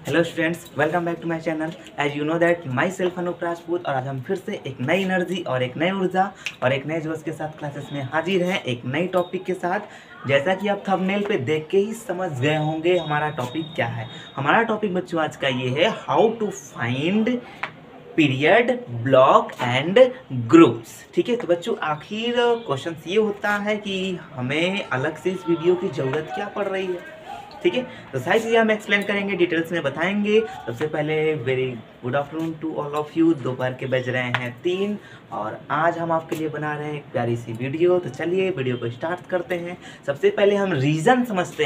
Hello students, welcome back to my channel. As you know that myself Anoop Rajput, और आज हम फिर से एक नई एनर्जी और एक नई ऊर्जा और एक नए जोश के साथ क्लासेस में हाजिर हैं एक नई टॉपिक के साथ। जैसा कि आप थंबनेल पे देख के ही समझ गए होंगे हमारा टॉपिक क्या है। हमारा टॉपिक बच्चों आज का ये है how to find period, block and groups. ठीक है, तो बच्चों आखिर क्वेश्चन ये होता है कि हमें अलग से इस वीडियो की ज़रूरत क्या पड़ रही है। ठीक है, तो सारी चीज़ें हम एक्सप्लेन करेंगे, डिटेल्स में बताएंगे। सबसे पहले very good afternoon to all of you. दोपहर के बज रहे हैं 3 और आज हम आपके लिए बना रहे हैं एक प्यारी सी वीडियो। तो चलिए वीडियो को स्टार्ट करते हैं। सबसे पहले हम रीज़न समझते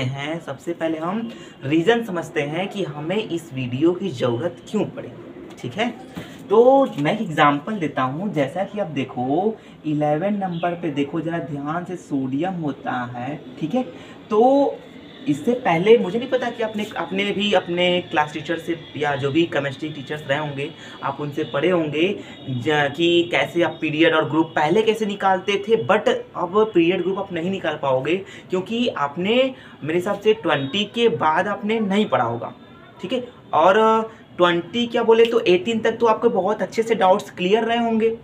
हैं कि हमें इस वीडियो की ज़रूरत क्यों पड़ी। ठीक है, तो मैं एग्जांपल देता हूँ। जैसा कि आप देखो 11 नंबर पे देखो जरा ध्यान से, सोडियम होता है। ठीक है, तो इससे पहले मुझे नहीं पता कि आपने भी अपने क्लास टीचर से या जो भी केमिस्ट्री टीचर्स रहे होंगे आप उनसे पढ़े होंगे कि कैसे आप पीरियड और ग्रुप पहले कैसे निकालते थे। बट अब पीरियड ग्रुप आप नहीं निकाल पाओगे क्योंकि आपने मेरे हिसाब से 20 के बाद आपने नहीं पढ़ा होगा। ठीक है, और 20 क्या बोले तो 18 तक तो आपके बहुत अच्छे से डाउट्स क्लियर रहे होंगे।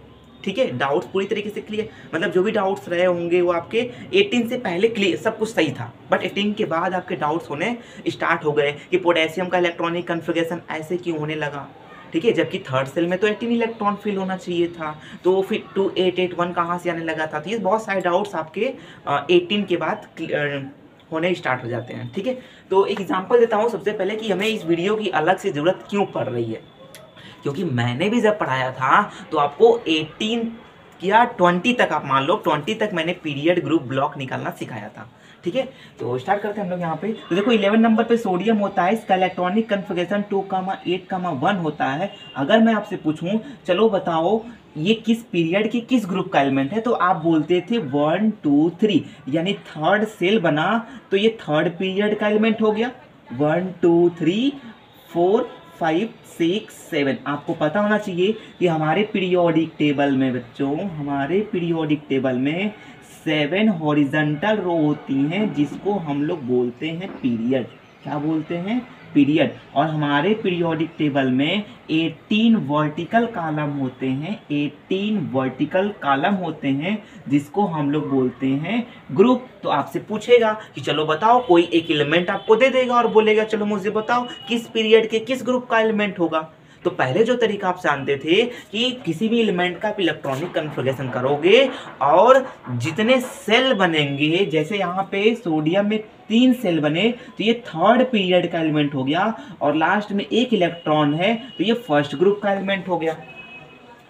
ठीक है, डाउट्स पूरी तरीके से क्लियर, मतलब जो भी डाउट्स रहे होंगे वो आपके 18 से पहले क्लियर, सब कुछ सही था। बट 18 के बाद आपके डाउट्स होने स्टार्ट हो गए कि पोटेशियम का इलेक्ट्रॉनिक कन्फिगरेशन ऐसे क्यों होने लगा। ठीक है, जबकि थर्ड सेल में तो 18 इलेक्ट्रॉन फिल होना चाहिए था, तो फिर 2881 कहाँ से आने लगा था। तो ये बहुत सारे डाउट्स आपके 18 के बाद होने स्टार्ट हो जाते हैं। ठीक है, तो एक एग्जांपल देता हूँ सबसे पहले कि हमें इस वीडियो की अलग से ज़रूरत क्यों पड़ रही है। क्योंकि मैंने भी जब पढ़ाया था तो आपको 18 या 20 तक, आप मान लो 20 तक मैंने पीरियड, ग्रुप, ब्लॉक निकालना सिखाया था। ठीक है, तो स्टार्ट करते हैं हम लोग यहाँ पे। तो देखो 11 नंबर पे सोडियम होता है, इसका इलेक्ट्रॉनिक कन्फिगरेशन 2,8,1 होता है। अगर मैं आपसे पूछूं चलो बताओ ये किस पीरियड की किस ग्रुप का एलिमेंट है, तो आप बोलते थे 1 2 3, यानी थर्ड सेल बना तो ये थर्ड पीरियड का एलिमेंट हो गया। 1 2 3 4 5 6 7। आपको पता होना चाहिए कि हमारे पीरियोडिक टेबल में बच्चों, हमारे पीरियोडिक टेबल में 7 हॉरिजॉन्टल रो होती हैं जिसको हम लोग बोलते हैं पीरियड। क्या बोलते हैं? पीरियड। और हमारे पीरियोडिक टेबल में 18 वर्टिकल कॉलम होते हैं, 18 वर्टिकल कॉलम होते हैं जिसको हम लोग बोलते हैं ग्रुप। तो आपसे पूछेगा कि चलो बताओ, कोई एक एलिमेंट आपको दे देगा और बोलेगा चलो मुझे बताओ किस पीरियड के किस ग्रुप का एलिमेंट होगा। तो पहले जो तरीका आप जानते थे कि किसी भी एलिमेंट का आप इलेक्ट्रॉनिक कन्फिगरेशन करोगे और जितने सेल बनेंगे, जैसे यहाँ पे सोडियम में 3 सेल बने तो ये थर्ड पीरियड का एलिमेंट हो गया, और लास्ट में एक इलेक्ट्रॉन है तो ये फर्स्ट ग्रुप का एलिमेंट हो गया।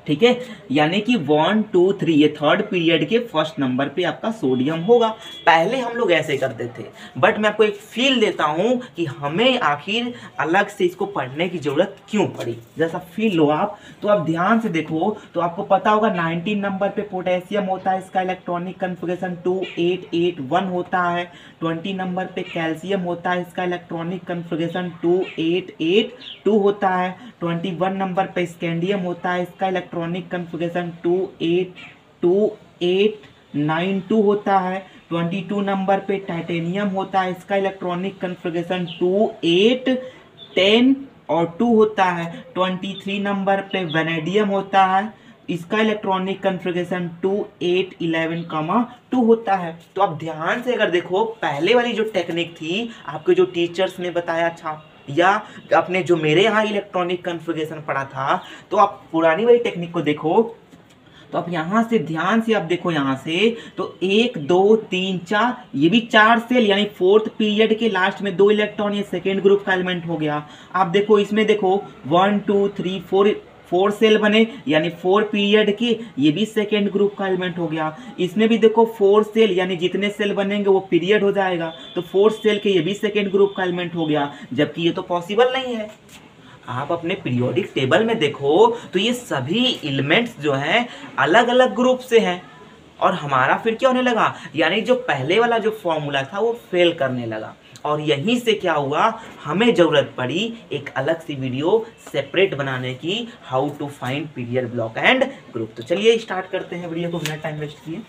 ठीक है, यानी कि 1 2 3 ये थर्ड पीरियड के फर्स्ट नंबर पे आपका सोडियम होगा। पहले हम लोग ऐसे करते थे, बट मैं आपको एक फील देता हूं कि हमें आखिर अलग से इसको पढ़ने की जरूरत क्यों पड़ी। जैसा फील लो आप, तो आप ध्यान से देखो तो आपको पता होगा 19 नंबर पे पोटेशियम होता है, इसका इलेक्ट्रॉनिक कन्फिगरेशन 2881 होता है। 20 नंबर पे कैल्शियम होता है, इसका इलेक्ट्रॉनिक कन्फिगरेशन 2882 होता है। 21 नंबर पे स्कैंडियम होता है, इसका इलेक्ट्रॉनिक कन्फिगरेशन 28292 होता है। 22 नंबर पे टाइटेनियम होता है, इसका इलेक्ट्रॉनिक कन्फिगरेशन 2810 और 2 होता है। 23 नंबर पे वेनेडियम होता है, इसका इलेक्ट्रॉनिक कन्फिगरेशन 2811,2 होता है। तो आप ध्यान से अगर देखो, पहले वाली जो टेक्निक थी आपके जो टीचर्स ने बताया था या आपने जो मेरे यहाँ इलेक्ट्रॉनिक कन्फिगरेशन पढ़ा था, तो आप पुरानी वाली टेक्निक को देखो। तो आप यहाँ से ध्यान से आप देखो, यहाँ से तो 1 2 3 4, ये भी 4 सेल, यानी फोर्थ पीरियड के लास्ट में 2 इलेक्ट्रॉन, ये सेकेंड ग्रुप का एलिमेंट हो गया। आप देखो इसमें देखो 1 2 3 4 सेल बने, यानी 4 पीरियड की, ये भी सेकेंड ग्रुप का एलिमेंट हो गया। इसमें भी देखो 4 सेल, यानी जितने सेल बनेंगे वो पीरियड हो जाएगा, तो 4 सेल के ये भी सेकेंड ग्रुप का एलिमेंट हो गया। जबकि ये तो पॉसिबल नहीं है। आप अपने पीरियोडिक टेबल में देखो तो ये सभी एलिमेंट्स जो हैं अलग अलग ग्रुप से हैं, और हमारा फिर क्या होने लगा, यानी जो पहले वाला जो फॉर्मूला था वो फेल करने लगा। और यहीं से क्या हुआ, हमें ज़रूरत पड़ी एक अलग सी वीडियो सेपरेट बनाने की, how to find period, block and group. तो चलिए स्टार्ट करते हैं वीडियो को बिना टाइम वेस्ट किए।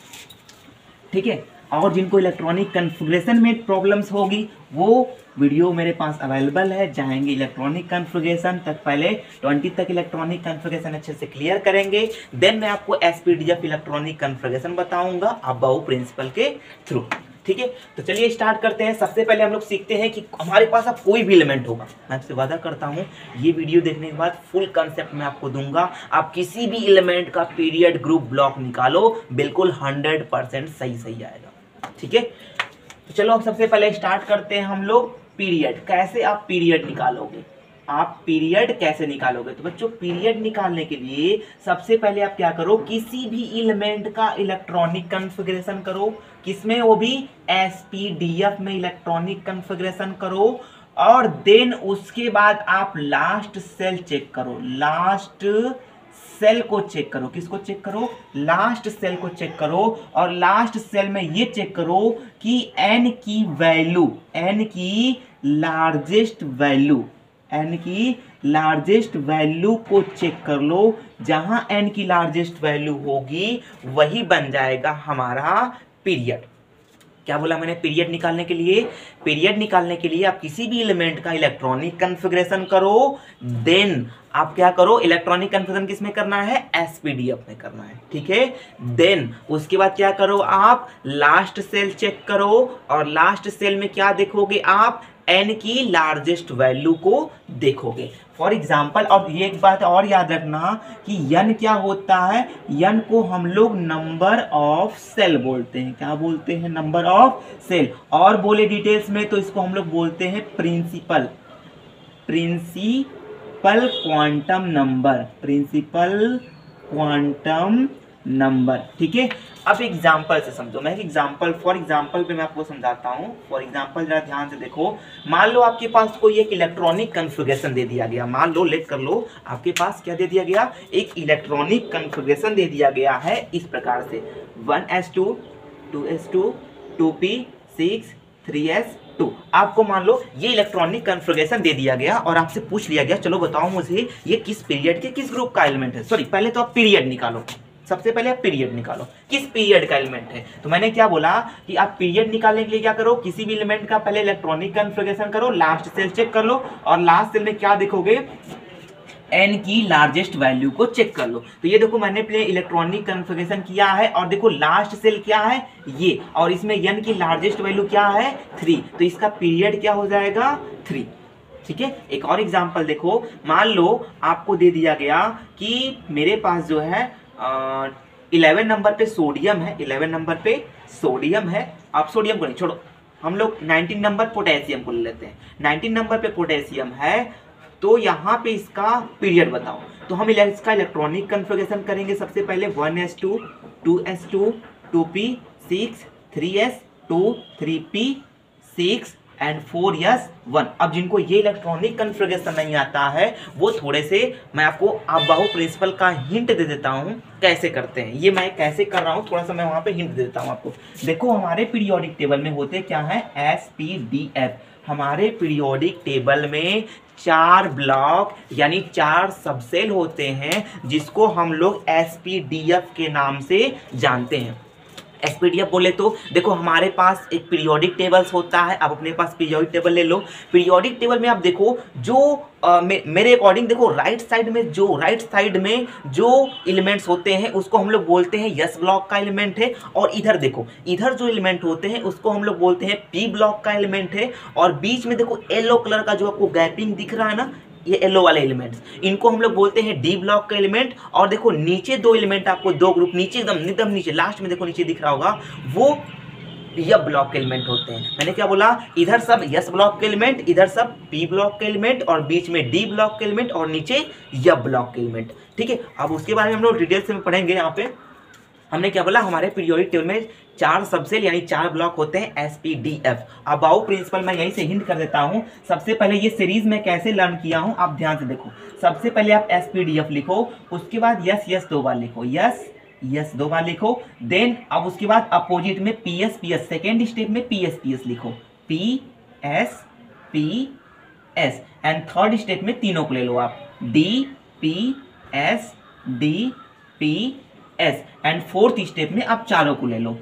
ठीक है, और जिनको इलेक्ट्रॉनिक कन्फिग्रेशन में प्रॉब्लम्स होगी वो वीडियो मेरे पास अवेलेबल है, जाएंगे इलेक्ट्रॉनिक कन्फिग्रेशन तक, पहले 20 तक इलेक्ट्रॉनिक कन्फिग्रेशन अच्छे से क्लियर करेंगे, देन मैं आपको एसपीडीएफ इलेक्ट्रॉनिक कन्फिग्रेशन बताऊंगा अबाउ प्रिंसिपल के थ्रू। ठीक है, तो चलिए स्टार्ट करते हैं। सबसे पहले हम लोग सीखते हैं कि हमारे पास अब कोई भी एलिमेंट होगा, मैं आपसे वादा करता हूँ ये वीडियो देखने के बाद फुल कंसेप्ट मैं आपको दूंगा, आप किसी भी एलिमेंट का पीरियड ग्रुप ब्लॉक निकालो बिल्कुल 100% सही आएगा। ठीक है, तो चलो अब सबसे पहले स्टार्ट करते हैं हम लोग पीरियड। कैसे आप पीरियड निकालोगे, आप पीरियड कैसे निकालोगे? तो बच्चों पीरियड निकालने के लिए सबसे पहले आप क्या करो, किसी भी एलिमेंट का इलेक्ट्रॉनिक कन्फिग्रेशन करो, किसमें? वो भी एसपीडीएफ में इलेक्ट्रॉनिक कन्फिग्रेशन करो, और देन उसके बाद आप लास्ट सेल चेक करो, लास्ट सेल को चेक करो। किसको चेक करो? लास्ट सेल को चेक करो, और लास्ट सेल में ये चेक करो कि एन की वैल्यू, एन की लार्जेस्ट वैल्यू, एन की लार्जेस्ट वैल्यू को चेक कर लो। जहां एन की लार्जेस्ट वैल्यू होगी वही बन जाएगा हमारा पीरियड। क्या बोला मैंने? पीरियड निकालने के लिए, पीरियड निकालने के लिए आप किसी भी एलिमेंट का इलेक्ट्रॉनिक कन्फिग्रेशन करो, देन आप क्या करो, इलेक्ट्रॉनिक कन्फिग्रेशन किस में करना है? एसपीडीएफ में करना है। ठीक है, देन उसके बाद क्या करो, आप लास्ट सेल चेक करो, और लास्ट सेल में क्या देखोगे आप? एन की लार्जेस्ट वैल्यू को देखोगे। फॉर एग्जाम्पल, अब ये एक बात और याद रखना कि यन क्या होता है, यन को हम लोग नंबर ऑफ सेल बोलते हैं। क्या बोलते हैं? Number of cell. और बोले डिटेल्स में तो इसको हम लोग बोलते हैं principal, principal quantum number, principal quantum number. ठीक है, अब एग्जाम्पल से समझो। मैं एक एग्जाम्पल, फॉर एग्जाम्पल पे मैं आपको समझाता हूँ। फॉर एग्जाम्पल जरा ध्यान से देखो। मान लो आपके पास कोई एक इलेक्ट्रॉनिक कन्फिग्रेशन दे दिया गया, मान लो, लेट कर लो, आपके पास क्या दे दिया गया? एक इलेक्ट्रॉनिक कन्फिग्रेशन दे दिया गया है इस प्रकार से 1s2 2s2 2p6 3s2। आपको मान लो ये इलेक्ट्रॉनिक कन्फिग्रेशन दे दिया गया और आपसे पूछ लिया गया चलो बताओ मुझे ये किस पीरियड के किस ग्रुप का एलिमेंट है। सॉरी, पहले तो आप पीरियड निकालो, सबसे पहले आप पीरियड निकालो, किस पीरियड का एलिमेंट है। तो मैंने क्या बोला कि आप पीरियड निकालने के लिए क्या करो, किसी भी एलिमेंट का पहले इलेक्ट्रॉनिक कन्फिग्रेशन करो, लास्ट सेल चेक कर लो, और लास्ट सेल में क्या देखोगे? एन की लार्जेस्ट वैल्यू को चेक कर लो। तो ये देखो मैंने पहले इलेक्ट्रॉनिक कन्फिग्रेशन किया है, और देखो लास्ट सेल क्या है? ये, और इसमें एन की लार्जेस्ट वैल्यू क्या है? 3। तो इसका पीरियड क्या हो जाएगा? 3। ठीक है, एक और एग्जांपल देखो। मान लो आपको दे दिया गया कि मेरे पास जो है 11 नंबर पे सोडियम है, 11 नंबर पे सोडियम है। आप सोडियम को नहीं छोड़ो, हम लोग 19 नंबर पोटेशियम को ले लेते हैं। 19 नंबर पे पोटेशियम है, तो यहाँ पे इसका पीरियड बताओ। तो हम इसका इलेक्ट्रॉनिक कन्फिग्रेशन करेंगे सबसे पहले 1s2 2s2 2p6 3s2 3p6 and 4s1। अब जिनको ये इलेक्ट्रॉनिक कन्फिग्रेशन नहीं आता है वो थोड़े से, मैं आपको अबाउ प्रिंसिपल का हिंट दे देता हूँ कैसे करते हैं। ये मैं कैसे कर रहा हूँ थोड़ा सा मैं वहाँ पे हिंट दे देता हूँ आपको। देखो हमारे पीरियोडिक टेबल में होते क्या है? एसपीडीएफ। हमारे पीरियोडिक टेबल में 4 ब्लॉक यानी 4 सबसेल होते हैं, जिसको हम लोग एसपीडीएफ के नाम से जानते हैं। एसपीडीएफ बोले तो देखो हमारे पास एक पीरियोडिक टेबल्स होता है। आप अपने पास पीरियोडिक टेबल ले लो। पीरियोडिक टेबल में आप देखो जो मेरे अकॉर्डिंग देखो राइट साइड में जो एलिमेंट्स होते हैं उसको हम लोग बोलते हैं यस ब्लॉक का एलिमेंट है, और इधर देखो इधर जो एलिमेंट होते हैं उसको हम लोग बोलते हैं पी ब्लॉक का एलिमेंट है। और बीच में देखो येलो कलर का जो आपको गैपिंग दिख रहा है ना, ये येलो वाले एलिमेंट्स, इनको हम लोग बोलते हैं डी ब्लॉक का एलिमेंट। और देखो नीचे 2 एलिमेंट आपको 2 ग्रुप नीचे एकदम नीचे लास्ट में देखो नीचे दिख रहा होगा, वो यह ब्लॉक के एलिमेंट होते हैं। मैंने क्या बोला? इधर सब यस ब्लॉक के एलिमेंट, इधर सब पी ब्लॉक के एलिमेंट, और बीच में डी ब्लॉक के एलिमेंट, और नीचे यह ब्लॉक के एलिमेंट। ठीक है, अब उसके बारे में हम लोग डिटेल्स में पढ़ेंगे। यहाँ पे हमने क्या बोला? हमारे पीरियोडिक टेबल में 4 सबसेल यानी 4 ब्लॉक होते हैं एसपीडीएफ। अबाउ प्रिंसिपल मैं यहीं से हिंट कर देता हूं। सबसे पहले ये सीरीज में कैसे लर्न किया हूं आप ध्यान से देखो। सबसे पहले आप एसपीडीएफ लिखो, उसके बाद यस 2 बार लिखो, यस 2 बार लिखो। देन अब उसके बाद अपोजिट में पीएस, सेकेंड स्टेप में पीएस लिखो, पीएस एंड थर्ड स्टेप में तीनों को ले लो आप, डीपीएस एंड फोर्थ स्टेप में आप चारों को ले लो,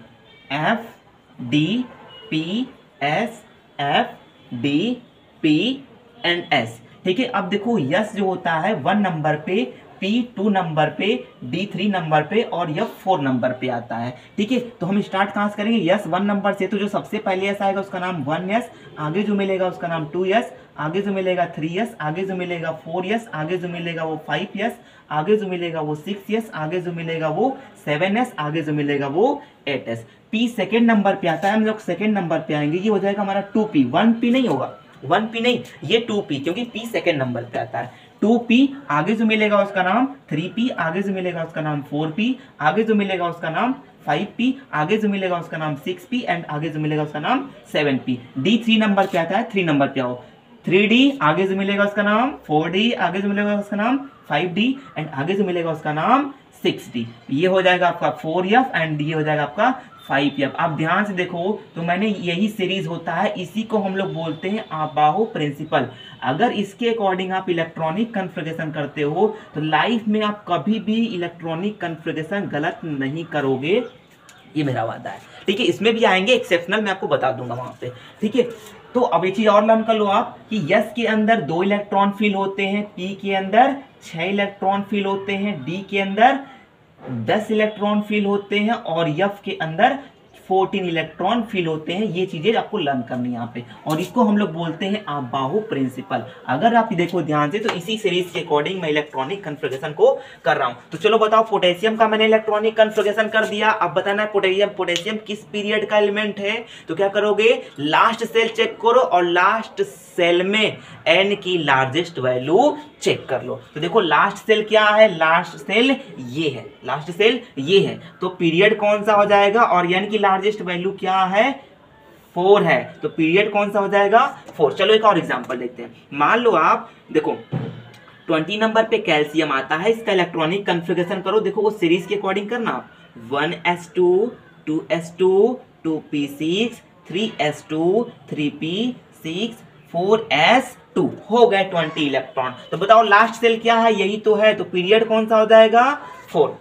D, P, S, F, D, P and S. ठीक है, अब देखो यस जो होता है 1 नंबर पे, P 2 नंबर पे, D 3 नंबर पे और F 4 नंबर पे आता है। ठीक है, तो हम स्टार्ट कहाँ से करेंगे? यस 1 नंबर से, तो जो सबसे पहले यस आएगा उसका नाम 1S, आगे जो मिलेगा उसका नाम 2S, आगे जो मिलेगा 3S, आगे जो मिलेगा 4S, आगे जो मिलेगा वो 5S, आगे जो मिलेगा वो 6S, आगे जो मिलेगा वो 7S, आगे जो मिलेगा वो 8S। P सेकेंड नंबर पे आता है, हम लोग सेकेंड नंबर पे आएंगे, ये हो जाएगा हमारा 2P, 1P नहीं होगा, 1P नहीं, ये 2P, क्योंकि P सेकेंड नंबर पे आता है। 2P, आगे जो मिलेगा उसका नाम 3P, आगे जो मिलेगा उसका नाम 4P, आगे जो मिलेगा उसका नाम 5P, आगे जो मिलेगा उसका नाम 6P एंड आगे जो मिलेगा उसका नाम 7P। D 3 नंबर पे आता है, 3 नंबर पे आओ, 3D, आगे जो मिलेगा उसका नाम 4D, आगे जो मिलेगा उसका नाम 5D एंड आगे जो मिलेगा उसका नाम 6D। ये हो जाएगा आपका 4F एंड ये हो जाएगा आपका 5F। आप ध्यान से देखो तो मैंने यही सीरीज होता है, इसी को हम लोग बोलते हैं आबाहो प्रिंसिपल। अगर इसके अकॉर्डिंग आप इलेक्ट्रॉनिक कन्फिगरेशन करते हो तो लाइफ में आप कभी भी इलेक्ट्रॉनिक कन्फिगरेशन गलत नहीं करोगे, ये मेरा वादा है। ठीक है, इसमें भी आएंगे एक्सेप्शनल, मैं आपको बता दूंगा वहां पे। ठीक है, तो अब एक चीज और लर्न कर लो आप कि यस के अंदर 2 इलेक्ट्रॉन फील होते हैं, पी के अंदर 6 इलेक्ट्रॉन फील होते हैं, डी के अंदर 10 इलेक्ट्रॉन फील होते हैं और एफ के अंदर 14 इलेक्ट्रॉन फील होते हैं। ये चीजें आपको लर्न करनी है यहाँ पे, और इसको हम लोग बोलते हैं आबाहो प्रिंसिपल। अगर आप देखो ध्यान से तो इसी सीरीज के अकॉर्डिंग मैं इलेक्ट्रॉनिक कन्फिगरेशन को कर रहा हूँ। तो चलो बताओ, पोटेशियम का मैंने इलेक्ट्रॉनिक कन्फिगरेशन कर दिया, अब बताना है पोटेशियम किस पीरियड का एलिमेंट है। तो क्या करोगे, लास्ट सेल चेक करो और लास्ट सेल में n की लार्जेस्ट वैल्यू चेक कर लो। तो देखो लास्ट सेल क्या है, लास्ट सेल ये है, लास्ट सेल ये है, तो पीरियड कौन सा हो जाएगा, और n की लार्जेस्ट वैल्यू क्या है, 4 है, तो पीरियड कौन सा हो जाएगा, 4। चलो एक और एग्जांपल देखते हैं। मान लो आप देखो 20 नंबर पे कैल्शियम आता है, इसका इलेक्ट्रॉनिक कन्फिगरेशन करो, देखो वो सीरीज के अकॉर्डिंग करना, 1s2 2s2 2p6 3s2 3p6 4s2 हो गए 20 इलेक्ट्रॉन। तो बताओ लास्ट सेल क्या है, यही तो है, तो पीरियड कौन सा हो जाएगा, 4।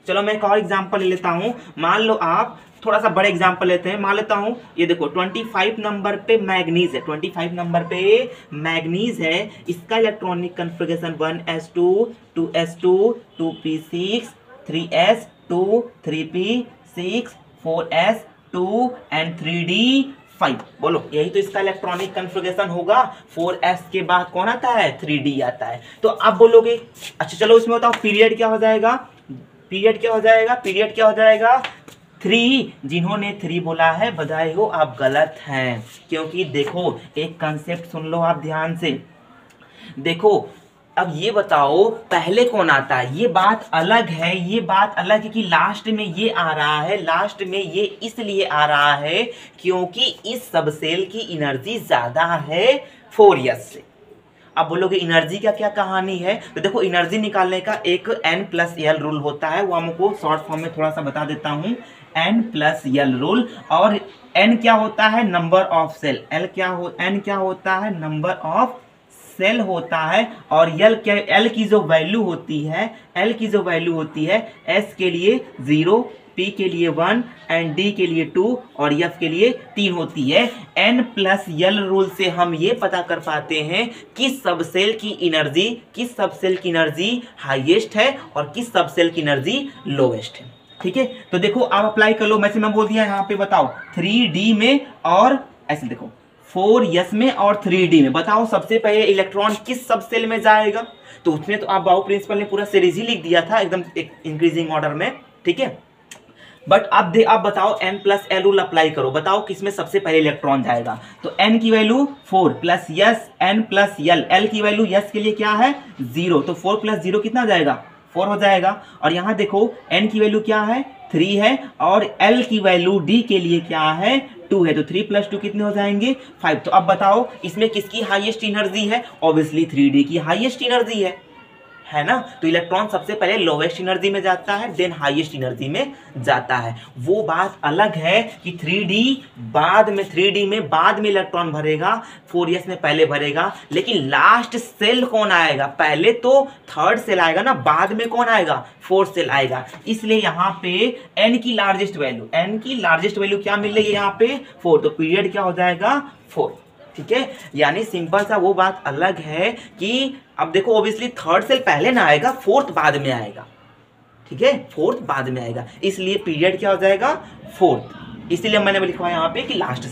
चलो मैं एक और एग्जांपल ले लेता हूं। मान लो आप थोड़ा सा बड़े एग्जांपल लेते हैं, मान लेता हूं ये देखो 25 नंबर पे मैग्नीज है, 25 नंबर पे मैग्नीज है, इसका electronic configuration 1s2 2s2 2p6 3s2 3p6 4s2 and 3d5। बोलो यही तो इसका इलेक्ट्रॉनिक कन्फिगरेशन होगा। 4s के बाद कौन आता है, 3d आता है। तो आप बोलोगे अच्छा चलो इसमें बताओ पीरियड क्या हो जाएगा, पीरियड क्या हो जाएगा, पीरियड क्या हो जाएगा 3। जिन्होंने 3 बोला है बधाई हो, आप गलत हैं, क्योंकि देखो एक कंसेप्ट सुन लो आप ध्यान से। देखो अब ये बताओ पहले कौन आता है, ये बात अलग है, ये बात अलग है कि लास्ट में ये आ रहा है, लास्ट में ये इसलिए आ रहा है क्योंकि इस सब सेल की एनर्जी ज्यादा है 4s से। अब बोलोगे एनर्जी का क्या कहानी है, तो देखो एनर्जी निकालने का एक n+l रूल होता है, वो हमको शॉर्ट फॉर्म में थोड़ा सा बता देता हूं, n+l रूल। और n क्या होता है, नंबर ऑफ सेल, n क्या होता है, नंबर ऑफ सेल होता है, और l की जो वैल्यू होती है, l की जो वैल्यू होती है, s के लिए 0, p के लिए 1 एंड d के लिए 2 और f के लिए 3 होती है। n+l रूल से हम ये पता कर पाते हैं किस सब सेल की एनर्जी हाईएस्ट है और किस सब सेल की एनर्जी लोएस्ट है। ठीक है, तो देखो आप अप्लाई कर लो, मैंने बोल दिया यहाँ पे, बताओ 3d में और ऐसे देखो 4s में और 3d में, बताओ सबसे पहले इलेक्ट्रॉन किस सब सेल में जाएगा। तो उसमें तो आप बाउ प्रिंसिपल ने पूरा सीरीज ही लिख दिया था एकदम इंक्रीजिंग ऑर्डर में। ठीक है, बट अब आप बताओ n+l रूल अप्लाई करो, बताओ किसमें सबसे पहले इलेक्ट्रॉन जाएगा। तो n की value 4 plus yes n+l, l की वैल्यू यस के लिए क्या है 0, तो 4 + 0 कितना हो जाएगा, 4 हो जाएगा। और यहाँ देखो n की वैल्यू क्या है 3 है, और l की वैल्यू d के लिए क्या है 2 है, तो 3 + 2 कितने हो जाएंगे 5। तो अब बताओ इसमें किसकी हाईएस्ट एनर्जी है, ऑब्वियसली 3d की हाईएस्ट एनर्जी है। है ना। तो इलेक्ट्रॉन सबसे पहले लोवेस्ट एनर्जी में जाता है, देन हाईएस्ट एनर्जी में जाता है। वो बात अलग है कि 3D बाद में इलेक्ट्रॉन भरेगा, 4s में पहले भरेगा, लेकिन लास्ट सेल कौन आएगा? पहले तो थर्ड सेल आएगा ना, बाद में कौन आएगा? फोर्थ सेल आएगा। इसलिए यहाँ पे n की लार्जेस्ट वैल्यू क्या मिल रही है यहाँ पे? 4। तो पीरियड क्या हो जाएगा? 4। ठीक है, यानी सिंपल सा वो बात अलग है कि अब देखो ऑब्वियसली थर्ड सेल पहले ना आएगा, फोर्थ बाद में आएगा। ठीक है, फोर्थ बाद में आएगा, इसलिए पीरियड क्या हो जाएगा? 4। इसीलिए मैंने लिखा यहाँ पे कि लास्ट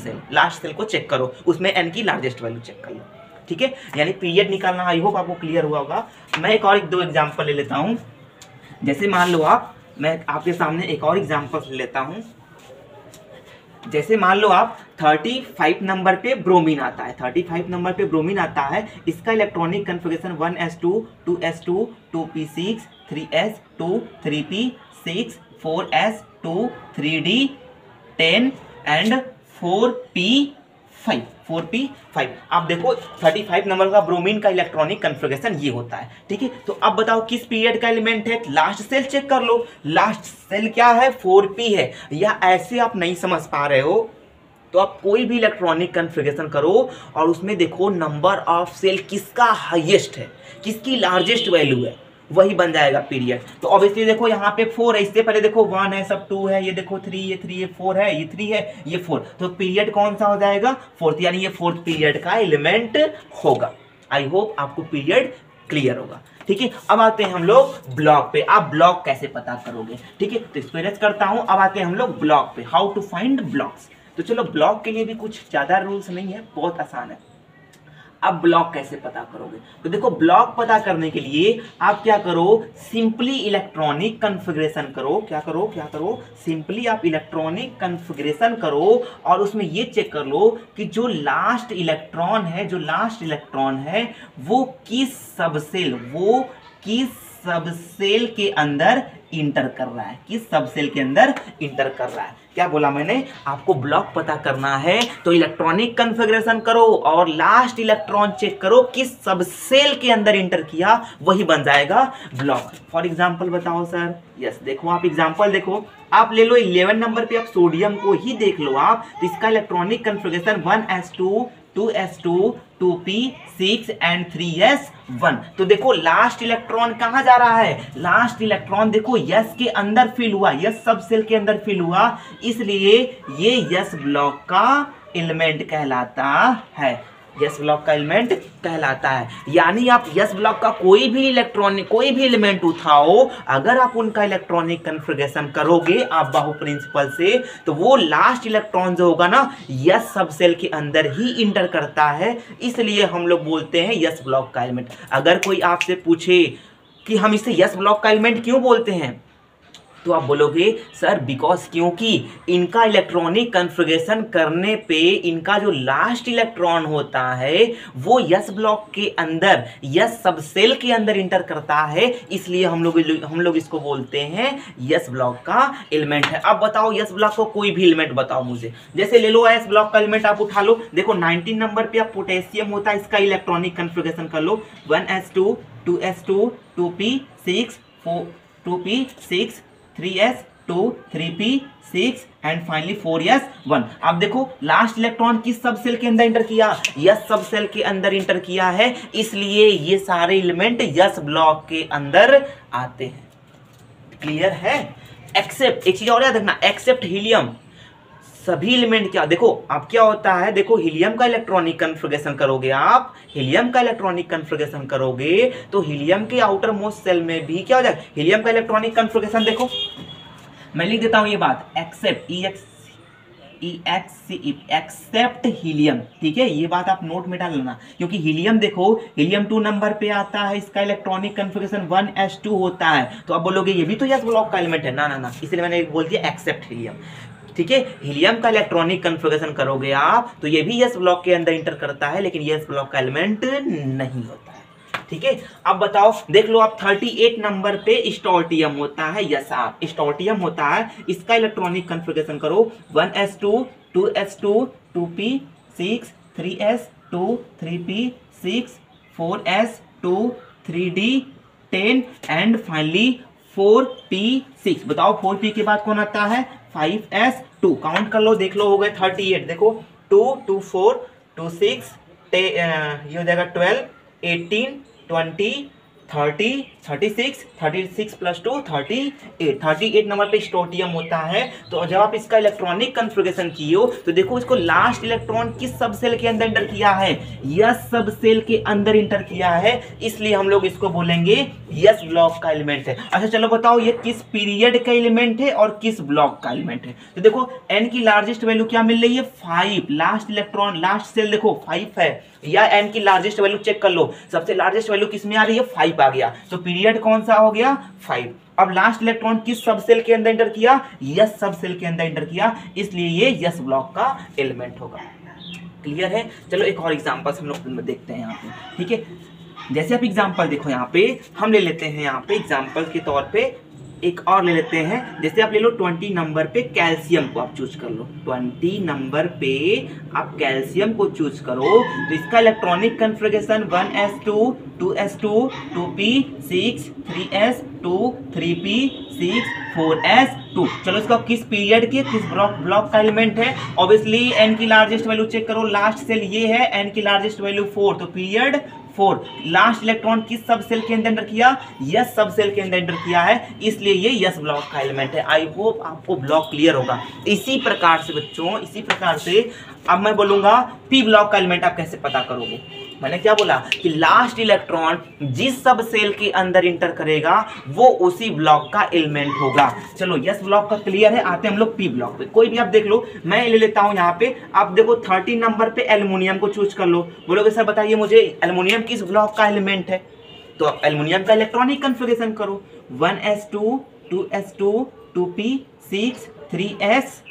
सेल को चेक करो, उसमें n की लार्जेस्ट वैल्यू चेक कर लो। ठीक है, यानी पीरियड निकालना आई होप आपको क्लियर हुआ होगा। मैं एक और 2 एग्जाम्पल ले लेता हूँ। जैसे मान लो मैं आपके सामने एक और एग्जाम्पल ले लेता हूँ। जैसे मान लो आप 35 नंबर पे ब्रोमीन आता है, 35 नंबर पे ब्रोमीन आता है। इसका electronic configuration 1s2 2s2 2p6 3s2 3p6 4s2 3d 10 and 4p5। आप देखो 35 नंबर का ब्रोमीन का इलेक्ट्रॉनिक कन्फिगरेशन ये होता है। ठीक है, तो अब बताओ किस पीरियड का एलिमेंट है? लास्ट सेल चेक कर लो, लास्ट सेल क्या है? 4p है। या ऐसे आप नहीं समझ पा रहे हो तो आप कोई भी इलेक्ट्रॉनिक कन्फिगरेशन करो और उसमें देखो नंबर ऑफ सेल किसका हाईएस्ट है, किसकी लार्जेस्ट वैल्यू है, वही बन जाएगा पीरियड। तो ऑब्वियसली देखो यहाँ पे 4 है, इससे पहले देखो 1 है, सब 2 है, ये देखो 3, ये 3, ये 4 है, ये 3 है, ये 4। तो पीरियड कौन सा हो जाएगा? फोर्थ, यानी ये फोर्थ पीरियड का एलिमेंट होगा। आई होप आपको पीरियड क्लियर होगा। ठीक है, अब आते हैं हम लोग ब्लॉक पे। आप ब्लॉक कैसे पता करोगे? ठीक है, तो इसको इरेज करता हूं। अब आते हैं हम लोग ब्लॉक पे, हाउ टू फाइंड ब्लॉक्स। तो चलो ब्लॉक के लिए भी कुछ ज्यादा रूल्स नहीं है, बहुत आसान है। अब ब्लॉक कैसे पता करोगे? तो देखो ब्लॉक पता करने के लिए आप क्या करो, सिंपली इलेक्ट्रॉनिक कन्फिगरेशन करो। क्या करो? सिंपली आप इलेक्ट्रॉनिक कन्फिगरेशन करो और उसमें ये चेक कर लो कि जो लास्ट इलेक्ट्रॉन है वो किस सबसेल के अंदर इंटर कर रहा है। क्या बोला मैंने? आपको ब्लॉक पता करना है तो इलेक्ट्रॉनिक कन्फिगरेशन करो और लास्ट इलेक्ट्रॉन चेक करो किस सबसेल के अंदर इंटर किया, वही बन जाएगा ब्लॉक। फॉर एग्जांपल बताओ सर। यस, देखो आप एग्जांपल देखो, आप ले लो 11 नंबर पे, आप सोडियम को ही देख लो आप। तो इसका electronic configuration 1s2 2s2 2p6 and 3s1। तो देखो लास्ट इलेक्ट्रॉन कहां जा रहा है? लास्ट इलेक्ट्रॉन देखो यस के अंदर फिल हुआ, यस सब सेल के अंदर फिल हुआ, इसलिए ये यस ब्लॉक का एलिमेंट कहलाता है। यानी आप यस ब्लॉक का कोई भी एलिमेंट उठाओ, अगर आप उनका इलेक्ट्रॉनिक कन्फिगरेशन करोगे आप बाहु प्रिंसिपल से, तो वो लास्ट इलेक्ट्रॉन जो होगा ना यस सब सेल के अंदर ही इंटर करता है, इसलिए हम लोग बोलते हैं यस ब्लॉक का एलिमेंट। अगर कोई आपसे पूछे कि हम इसे यस ब्लॉक का एलिमेंट क्यों बोलते हैं, तो आप बोलोगे सर बिकॉज क्योंकि इनका इलेक्ट्रॉनिक कन्फिगरेशन करने पे इनका जो लास्ट इलेक्ट्रॉन होता है वो यस ब्लॉक के अंदर, यस सबसेल के अंदर इंटर करता है, इसलिए हम लोग इसको बोलते हैं यस ब्लॉक का एलिमेंट है। अब बताओ यस ब्लॉक को कोई भी एलिमेंट बताओ मुझे, जैसे ले लो यस ब्लॉक का एलिमेंट आप उठा लो। देखो 19 नंबर पे आप पोटेशियम होता है, इसका इलेक्ट्रॉनिक कन्फिगरेशन कर लो 1s2 2s2 2p6 2p6 3s2 3p6 and finally 4s1। आप देखो लास्ट इलेक्ट्रॉन किस सब सेल के अंदर इंटर किया? यस सब सेल के अंदर इंटर किया है, इसलिए ये सारे एलिमेंट यस ब्लॉक के अंदर आते हैं। क्लियर है? एक्सेप्ट, एक चीज और याद रखना, एक्सेप्ट हीलियम, सभी एलिमेंट क्या देखो अब क्या होता है, देखो हीलियम का इलेक्ट्रॉनिक कन्फिगरेशन करोगे आप, तो हीलियम के आउटर मोस्ट सेल में भी क्या हो जाएगा, हीलियम का इलेक्ट्रॉनिक कन्फिगरेशन देखो, मैं लिख देता हूं ये बात, एक्सेप्ट एक्सेप्ट हीलियम। ठीक है, ये बात आप नोट में डाल लेना, क्योंकि हीलियम देखो हीलियम 2 नंबर पे आता है, इसका इलेक्ट्रॉनिक कन्फिगरेशन 1s2 होता है, तो आप बोलोगे ये भी तो यस ब्लॉक का एलिमेंट है, ना, इसलिए मैंने बोल दिया एक्सेप्ट हीलियम। ठीक है, हीलियम का इलेक्ट्रॉनिक कन्फिगरेशन करोगे आप तो ये भी यस ब्लॉक के अंदर इंटर करता है, लेकिन यस ब्लॉक का एलिमेंट नहीं होता है। ठीक है, अब बताओ, देख लो आप 38 नंबर पे स्टोर्टियम होता है, यस आप स्टोर्टियम होता है, इसका इलेक्ट्रॉनिक कन्फिगरेशन करो 1s2 2s2 2p6 3s2 3p6 4s2 3d 10 and finally 4p6। बताओ 4p के बाद कौन आता है? 5s2। काउंट कर लो, देख लो, हो गए 38। देखो 2 2 4 2 6 ये हो जाएगा 12 18 20 30 36 प्लस 2 38 नंबर पे स्ट्रोटियम होता है। तो जब आप इसका इलेक्ट्रॉनिक कन्फिगरेशन किए हो तो देखो इसको लास्ट इलेक्ट्रॉन किस सब सेल के अंदर इंटर किया है? यस सब सेल के अंदर इंटर किया है, इसलिए हम लोग इसको बोलेंगे यस ब्लॉक का एलिमेंट है। अच्छा चलो बताओ ये किस पीरियड का एलिमेंट है और किस ब्लॉक का एलिमेंट है? तो देखो n की लार्जेस्ट वैल्यू क्या मिल रही है? 5। लास्ट इलेक्ट्रॉन लास्ट सेल देखो 5 है, या n की लार्जेस्ट वैल्यू चेक कर लो, सबसे लार्जेस्ट वैल्यू किस में आ रही है? 5 आ गया, तो पीरियड कौन सा हो गया? 5। अब लास्ट इलेक्ट्रॉन किस सब सेल के अंदर इंटर किया? यस सब सेल के अंदर इंटर किया, इसलिए ये यस ब्लॉक का एलिमेंट होगा। क्लियर है? चलो एक और एग्जांपल हम लोग देखते हैं यहाँ पे, ठीक है। जैसे आप एग्जांपल देखो यहाँ पे हम ले लेते हैं, यहाँ पे एग्जांपल के तौर पे एक और ले लेते हैं। जैसे आप ले लो 20 नंबर पे कैल्शियम को आप चूज कर लो, 20 नंबर पे आप कैल्शियम को चूज करो तो इसका electronic configuration 1s2 2s2 2p6 3s2 3p6 4s2। चलो इसका किस पीरियड के किस ब्लॉक का एलिमेंट है? ऑब्वियसली n की लार्जेस्ट वैल्यू चेक करो, लास्ट सेल ये है, n की लार्जेस्ट वैल्यू 4, तो पीरियड 4। लास्ट इलेक्ट्रॉन किस सब सेल के अंदर एंटर किया? यस सब सेल के अंदर एंटर किया है, इसलिए ये यस ब्लॉक का एलिमेंट है। आई होप आपको ब्लॉक क्लियर होगा। इसी प्रकार से बच्चों, इसी प्रकार से अब मैं बोलूंगा पी ब्लॉक का एलिमेंट आप कैसे पता करोगे। मैंने क्या बोला कि लास्ट इलेक्ट्रॉन जिस सब सेल के अंदर इंटर करेगा वो उसी ब्लॉक का एलिमेंट होगा। चलो यस ब्लॉक का क्लियर है, आते हैं हम लोग पी ब्लॉक पे। कोई भी आप देख लो, मैं ले लेता हूं यहाँ पे, आप देखो 30 नंबर पे एल्युमिनियम को चूज कर लो। बोलोगे सर बताइए मुझे एल्युमिनियम किस ब्लॉक का एलिमेंट है? तो आप एल्युमिनियम का इलेक्ट्रॉनिक कन्फिगरेशन करो, 1s2 2s2 2p6 3s2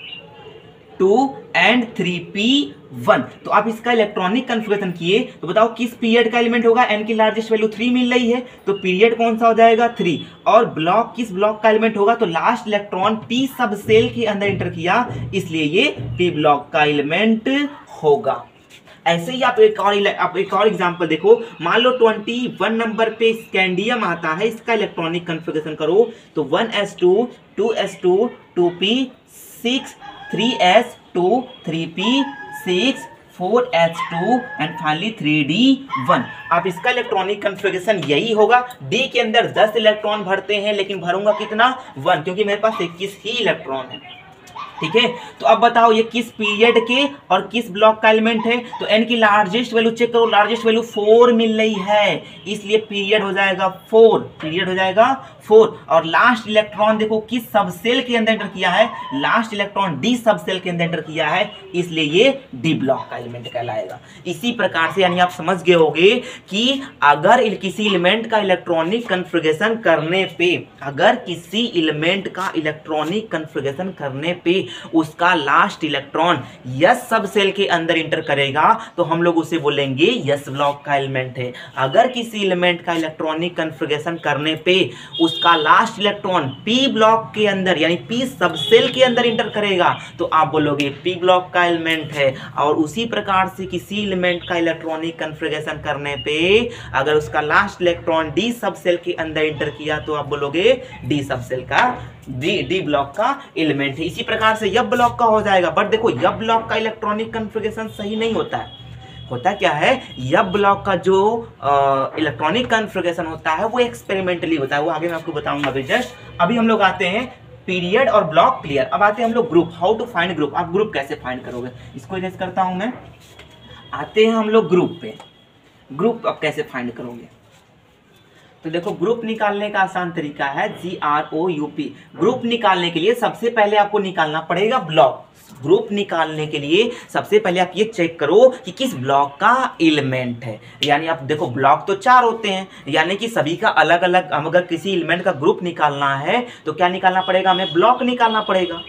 and 3p1। तो आप इसका इलेक्ट्रॉनिक कन्फिगरेशन किए तो बताओ किस पीरियड का एलिमेंट होगा? n की लार्जेस्ट वैल्यू 3 मिल रही है, तो पीरियड कौन सा हो जाएगा? 3। और ब्लॉक किस ब्लॉक का एलिमेंट होगा? तो लास्ट इलेक्ट्रॉन p सब सेल के अंदर एंटर किया, इसलिए ये p ब्लॉक का एलिमेंट होगा। ऐसे ही आप एक और एग्जांपल देखो, मान लो 21 नंबर पे स्कैंडियम आता है, इसका इलेक्ट्रॉनिक कन्फिगरेशन करो तो 1s2 2s2 2p6 3s2 3p6 4s2 and finally 3d1। आप इसका इलेक्ट्रॉनिक कन्फिगरेशन यही होगा। d के अंदर 10 इलेक्ट्रॉन भरते हैं, लेकिन भरूंगा कितना? 1, क्योंकि मेरे पास 21 ही इलेक्ट्रॉन है। ठीक है, तो अब बताओ ये किस पीरियड के और किस ब्लॉक का एलिमेंट है? तो n की लार्जेस्ट वैल्यू चेक करो, लार्जेस्ट वैल्यू 4 मिल रही है, इसलिए पीरियड हो जाएगा 4, पीरियड हो जाएगा 4। और लास्ट इलेक्ट्रॉन देखो किस सब सेल के अंदर एंटर किया है? लास्ट इलेक्ट्रॉन डी सब सेल के अंदर एंटर किया है, इसलिए ये डी ब्लॉक का एलिमेंट कहलाएगा। इसी प्रकार से यानी आप समझ गए होंगे कि अगर किसी एलिमेंट का इलेक्ट्रॉनिक कन्फिगरेशन करने पे, अगर किसी एलिमेंट का इलेक्ट्रॉनिक कन्फिगरेशन करने पे उसका लास्ट इलेक्ट्रॉन यस सब सेल के अंदर इंटर करेगा तो हम लोग उसे बोलेंगे यस ब्लॉक का एलिमेंट है। अगर किसी एलिमेंट का इलेक्ट्रॉनिक कन्फिगरेशन करने पे उसका लास्ट इलेक्ट्रॉन पी ब्लॉक के अंदर यानी पी सब सेल के अंदर इंटर करेगा तो आप बोलोगे पी ब्लॉक का एलिमेंट है। और उसी प्रकार से किसी एलिमेंट का इलेक्ट्रॉनिक कन्फिगरेशन करने पे अगर उसका लास्ट इलेक्ट्रॉन डी सब सेल के अंदर इंटर किया तो आप बोलोगे डी सब सेल का डी ब्लॉक का एलिमेंट है। इसी प्रकार से यब ब्लॉक का हो जाएगा। बट देखो यब ब्लॉक का इलेक्ट्रॉनिक कन्फिगरेशन सही नहीं होता है। होता क्या है, यब ब्लॉक का जो इलेक्ट्रॉनिक कन्फिगरेशन होता है वो एक्सपेरिमेंटली होता है, वो आगे मैं आपको बताऊंगा। अभी जस्ट अभी हम लोग आते हैं पीरियड और ब्लॉक क्लियर। अब आते हैं हम लोग group, how to find group. आप ग्रुप कैसे फाइंड करोगे, इसको इरेज करता हूं मैं। आते हैं हम लोग ग्रुप पे। ग्रुप अब कैसे फाइंड करोगे, तो देखो ग्रुप निकालने का आसान तरीका है GROUP। ग्रुप निकालने के लिए सबसे पहले आपको निकालना पड़ेगा ब्लॉक। ग्रुप निकालने के लिए सबसे पहले आप ये चेक करो कि किस ब्लॉक का एलिमेंट है। यानी आप देखो ब्लॉक तो 4 होते हैं, यानी कि सभी का अलग अलग, अगर किसी एलिमेंट का ग्रुप निकालना है तो क्या निकालना पड़ेगा, हमें ब्लॉक निकालना पड़ेगा।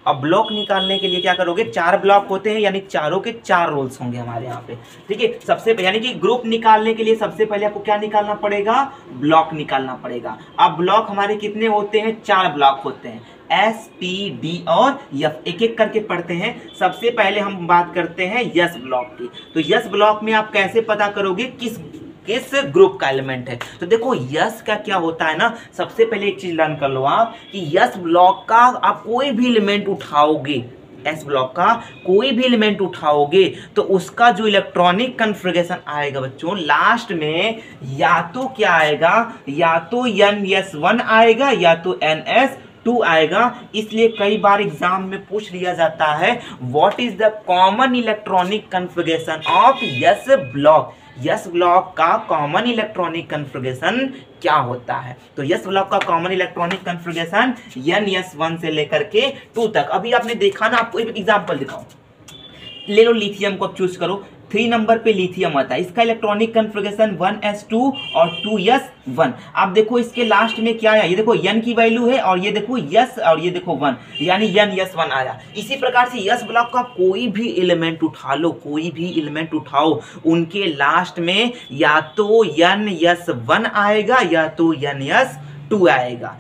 अब ब्लॉक निकालने के लिए क्या करोगे, 4 ब्लॉक होते हैं यानी चारों के 4 रोल्स होंगे हमारे यहाँ पे। ठीक है, सबसे यानी कि ग्रुप निकालने के लिए सबसे पहले आपको क्या निकालना पड़ेगा, ब्लॉक निकालना पड़ेगा। अब ब्लॉक हमारे कितने होते हैं, 4 ब्लॉक होते हैं, S P D और F। एक एक करके पढ़ते हैं। सबसे पहले हम बात करते हैं यस ब्लॉक की। तो यस ब्लॉक में आप कैसे पता करोगे किस किस ग्रुप का एलिमेंट है। तो देखो यस का क्या होता है ना, सबसे पहले एक चीज लर्न कर लो आप कि यस ब्लॉक का आप कोई भी एलिमेंट उठाओगे, एस ब्लॉक का कोई भी एलिमेंट उठाओगे तो उसका जो इलेक्ट्रॉनिक कन्फिगरेशन आएगा बच्चों लास्ट में या तो क्या आएगा, या तो NS1 आएगा या तो NS2 आएगा। इसलिए कई बार एग्जाम में पूछ लिया जाता है what is the common electronic configuration of yes block, yes block का कॉमन इलेक्ट्रॉनिक कन्फिगरेशन क्या होता है। तो यस ब्लॉक का कॉमन इलेक्ट्रॉनिक कन्फिगरेशन NS1 से लेकर के 2 तक। अभी आपने देखा ना, आपको एक एग्जांपल दिखाऊं, ले लो लिथियम को चूज करो, 3 नंबर पे लिथियम आता है, इसका इलेक्ट्रॉनिक कन्फिगरेशन 1s2 और 2s1। आप देखो इसके लास्ट में क्या है, ये देखो n की वैल्यू है और ये देखो s और ये देखो 1, यानी NS1 आया। इसी प्रकार से यस ब्लॉक का कोई भी एलिमेंट उठा लो, कोई भी एलिमेंट उठाओ, उनके लास्ट में या तो NS1 आएगा या तो NS2 आएगा।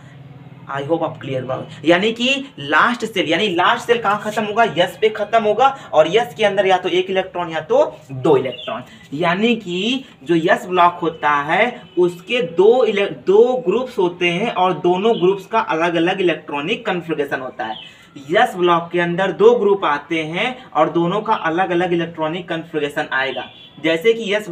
आई होप आप क्लियर हुआ। यानी कि लास्ट सेल, यानी लास्ट सेल कहां खत्म होगा, यस पे खत्म होगा और यस के अंदर या तो 1 इलेक्ट्रॉन या तो 2 इलेक्ट्रॉन। यानी कि जो यस ब्लॉक होता है उसके दो ग्रुप्स होते हैं और दोनों ग्रुप्स का अलग अलग इलेक्ट्रॉनिक कन्फिगरेशन होता है। यस ब्लॉक के अंदर 2 ग्रुप आते हैं और दोनों का अलग अलग इलेक्ट्रॉनिक कन्फिगरेशन आएगा। जैसे कि यस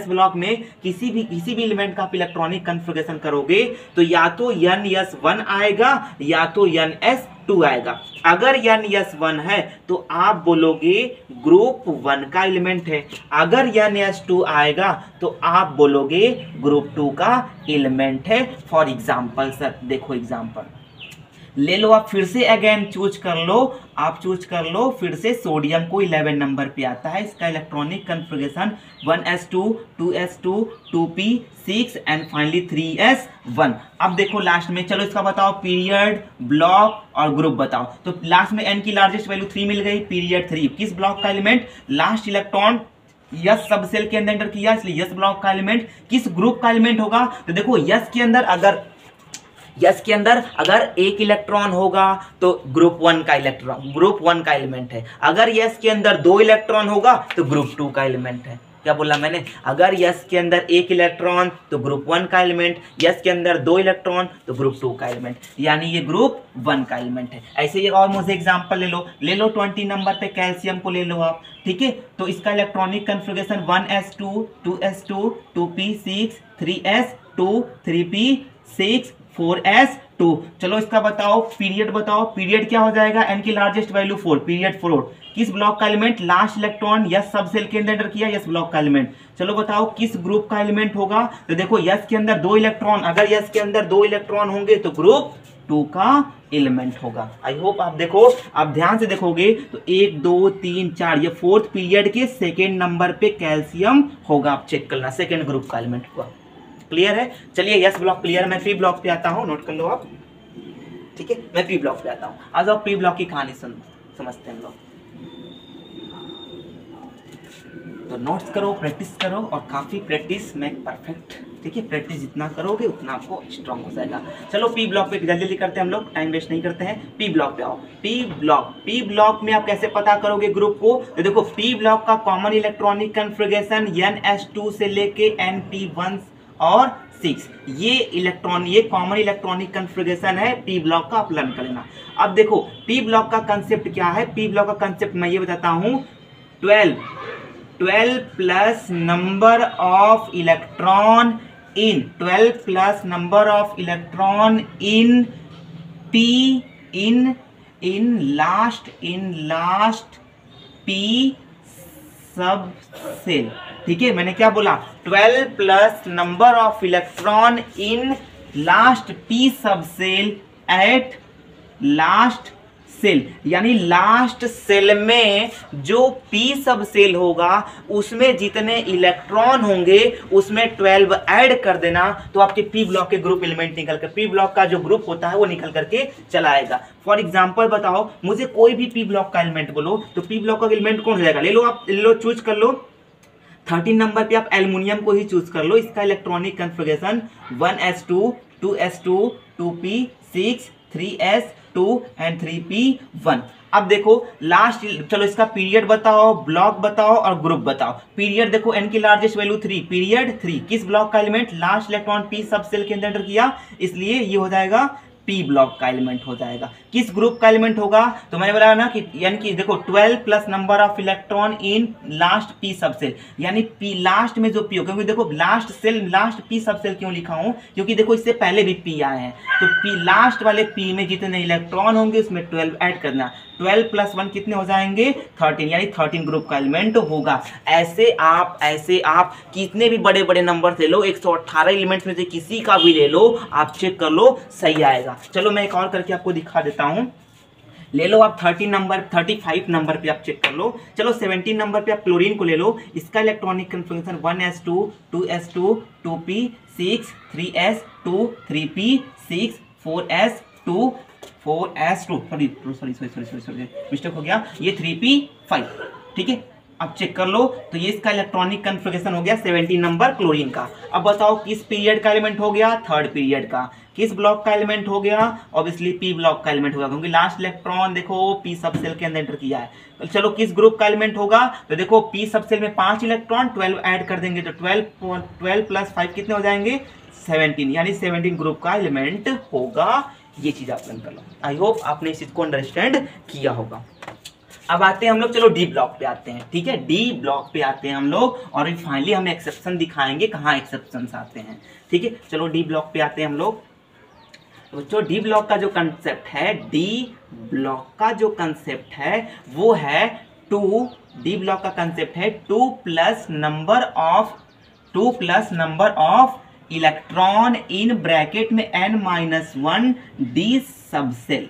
ब्लॉक में किसी भी एलिमेंट का आप इलेक्ट्रॉनिक कन्फिगरेशन करोगे तो या तो NS1 आएगा या तो NS2 आएगा। अगर NS1 है तो आप बोलोगे ग्रुप 1 का एलिमेंट है, अगर NS2 आएगा तो आप बोलोगे ग्रुप 2 का एलिमेंट है। फॉर एग्जाम्पल सर देखो एग्जाम्पल ले लो, आप फिर से अगेन चूज कर लो, आप चूज कर लो फिर से सोडियम को 11 नंबर पे आता है, इसका electronic configuration 1s2 2s2 2p6 and finally 3s1। अब देखो लास्ट में, चलो इसका बताओ पीरियड, ब्लॉक और ग्रुप बताओ। तो लास्ट में n की लार्जेस्ट वैल्यू 3 मिल गई, पीरियड 3, किस ब्लॉक का एलिमेंट, लास्ट इलेक्ट्रॉन यस सब सेल के अंदर एंटर किया, इसलिए यस ब्लॉक का एलिमेंट किस ग्रुप का एलिमेंट होगा। तो देखो यस के अंदर अगर 1 इलेक्ट्रॉन होगा तो ग्रुप 1 का एलिमेंट है, अगर यस के अंदर 2 इलेक्ट्रॉन होगा तो ग्रुप 2 का एलिमेंट है। क्या बोला मैंने, अगर यस के अंदर 1 इलेक्ट्रॉन तो ग्रुप 1 का एलिमेंट, यस के अंदर 2 इलेक्ट्रॉन तो ग्रुप 2 का एलिमेंट, यानी ये ग्रुप 1 का एलिमेंट है। ऐसे ही और मुझे एग्जांपल ले लो 20 नंबर पे कैल्शियम को ले लो आप, ठीक है। तो इसका electronic configuration 1s2 2s2 2p6 3s2 3p6 4s2। चलो इसका बताओ पीरियड क्या हो जाएगा, n की लार्जेस्ट वैल्यू 4, पीरियड 4 किस ब्लॉक का एलिमेंट, लास्ट इलेक्ट्रॉन यस सब सेल के अंदर किया, यस ब्लॉक का एलिमेंट। चलो बताओ किस ग्रुप का एलिमेंट होगा। तो देखो यस के अंदर 2 इलेक्ट्रॉन, अगर यस के अंदर 2 इलेक्ट्रॉन होंगे तो ग्रुप 2 का एलिमेंट होगा। आई होप आप देखो, आप ध्यान से देखोगे तो 1 2 3 4 ये 4th पीरियड के 2nd नंबर पे कैल्शियम होगा, आप चेक करना 2nd ग्रुप का एलिमेंट होगा। क्लियर है। चलिए यस ब्लॉक क्लियर, मैं पी ब्लॉक पे आता हूँ, नोट कर लो आप, ठीक है। मैं पी ब्लॉक पे आता हूँ, आ जाओ पी ब्लॉक की कहानी समझते हैं हम लोग। तो नोट्स करो, प्रैक्टिस करो और काफी प्रैक्टिस में परफेक्ट, ठीक है। प्रैक्टिस जितना करोगे उतना आपको स्ट्रांग हो जाएगा। चलो पी ब्लॉक पे जल्दी जल्दी करते हैं हम लोग, टाइम वेस्ट नहीं करते हैं। पी ब्लॉक पे आओ। पी ब्लॉक में आप कैसे पता करोगे ग्रुप को, तो देखो पी ब्लॉक का कॉमन इलेक्ट्रॉनिक कन्फिगरेशन NS2 से लेके NP1 और 6, ये कॉमन इलेक्ट्रॉनिक कन्फिगरेशन है पी ब्लॉक का, आप लर्न कर लेना। अब देखो पी ब्लॉक का कंसेप्ट क्या है, पी ब्लॉक का कंसेप्ट मैं ये बताता हूं, 12 plus number of electron in 12 plus number of electron in P in last P सब सेल, ठीक है। मैंने क्या बोला, 12 plus number of electron in last P सब सेल एट लास्ट सेल, यानी लास्ट सेल में जो पी सब सेल होगा उसमें जितने इलेक्ट्रॉन होंगे उसमें 12 ऐड कर देना, तो आपके पी ब्लॉक के ग्रुप एलिमेंट निकल कर, पी ब्लॉक का जो ग्रुप होता है वो निकल करके चला आएगा। फॉर एग्जांपल बताओ, मुझे कोई भी पी ब्लॉक का एलिमेंट बोलो, तो पी ब्लॉक का एलिमेंट कौन हो जाएगा, ले लो चूज कर लो। 13 नंबर पे आप एल्युमिनियम को ही चूज कर लो, इसका electronic configuration 1s2 2s2 2p6 3s 2 and 3p1। अब देखो लास्ट, चलो इसका पीरियड बताओ, ब्लॉक बताओ और ग्रुप बताओ। पीरियड देखो n की लार्जेस्ट वैल्यू 3, पीरियड 3, किस ब्लॉक का एलिमेंट, लास्ट इलेक्ट्रॉन p सब सेल के अंदर एंटर किया, इसलिए ये हो जाएगा p ब्लॉक का एलिमेंट हो जाएगा। किस ग्रुप का एलिमेंट होगा, तो मैंने बोला ना कि यानी कि देखो 12 plus number of electron in last p सब सेल, यानी p लास्ट में जो p हो, क्योंकि देखो लास्ट सेल लास्ट p सब सेल क्यों लिखा हूं, क्योंकि देखो इससे पहले भी p आए हैं, तो p लास्ट वाले p में जितने इलेक्ट्रॉन होंगे उसमें 12 ऐड करना, 12 प्लस 1 कितने हो जाएंगे 13, यानी 13 ग्रुप का एलिमेंट होगा। ऐसे आप कितने भी बड़े बड़े नंबर ले लो, 118 एलिमेंट्स में से किसी का भी ले लो, आप चेक कर लो सही आएगा। चलो मैं एक और करके आपको दिखा देता हूं, ले लो आप 35 नंबर पे आप चेक कर लो। चलो 17 नंबर पे आप क्लोरीन को ले लो, इसका electronic configuration 1s2 2s2 2p6 3s2 3p6 4s2 sorry mistake हो गया, ये 3p5, ठीक है। अब चेक कर लो, तो ये इसका इलेक्ट्रॉनिक कन्फिगरेशन हो गया 17 नंबर क्लोरीन का। अब बताओ किस पीरियड का एलिमेंट हो गया, थर्ड पीरियड का। किस ब्लॉक का एलिमेंट हो गया, ऑब्वियसली p ब्लॉक का एलिमेंट होगा, क्योंकि लास्ट इलेक्ट्रॉन देखो p सब सेल के अंदर एंटर किया है। तो चलो किस ग्रुप का एलिमेंट होगा, तो देखो p सब सेल में 5 इलेक्ट्रॉन, 12 ऐड कर देंगे तो 12 प्लस 5 कितने हो जाएंगे 17, यानी 17 ग्रुप का एलिमेंट होगा। ये चीज आप लर्न कर लो। आई होप आपने इस चीज को अंडरस्टैंड किया होगा। अब आते हैं हम लोग, चलो डी ब्लॉक पे आते हैं, ठीक है। डी ब्लॉक पे आते हैं हम लोग, और फाइनली हम एक्सेप्शन दिखाएंगे कहाँ एक्सेप्शन आते हैं, ठीक है। चलो डी ब्लॉक पे आते हैं हम लोग। तो डी ब्लॉक का जो कंसेप्ट है, डी ब्लॉक का जो कंसेप्ट है वो है 2, डी ब्लॉक का कंसेप्ट है 2 plus number of electron in bracket में n-1 डी सब सेल,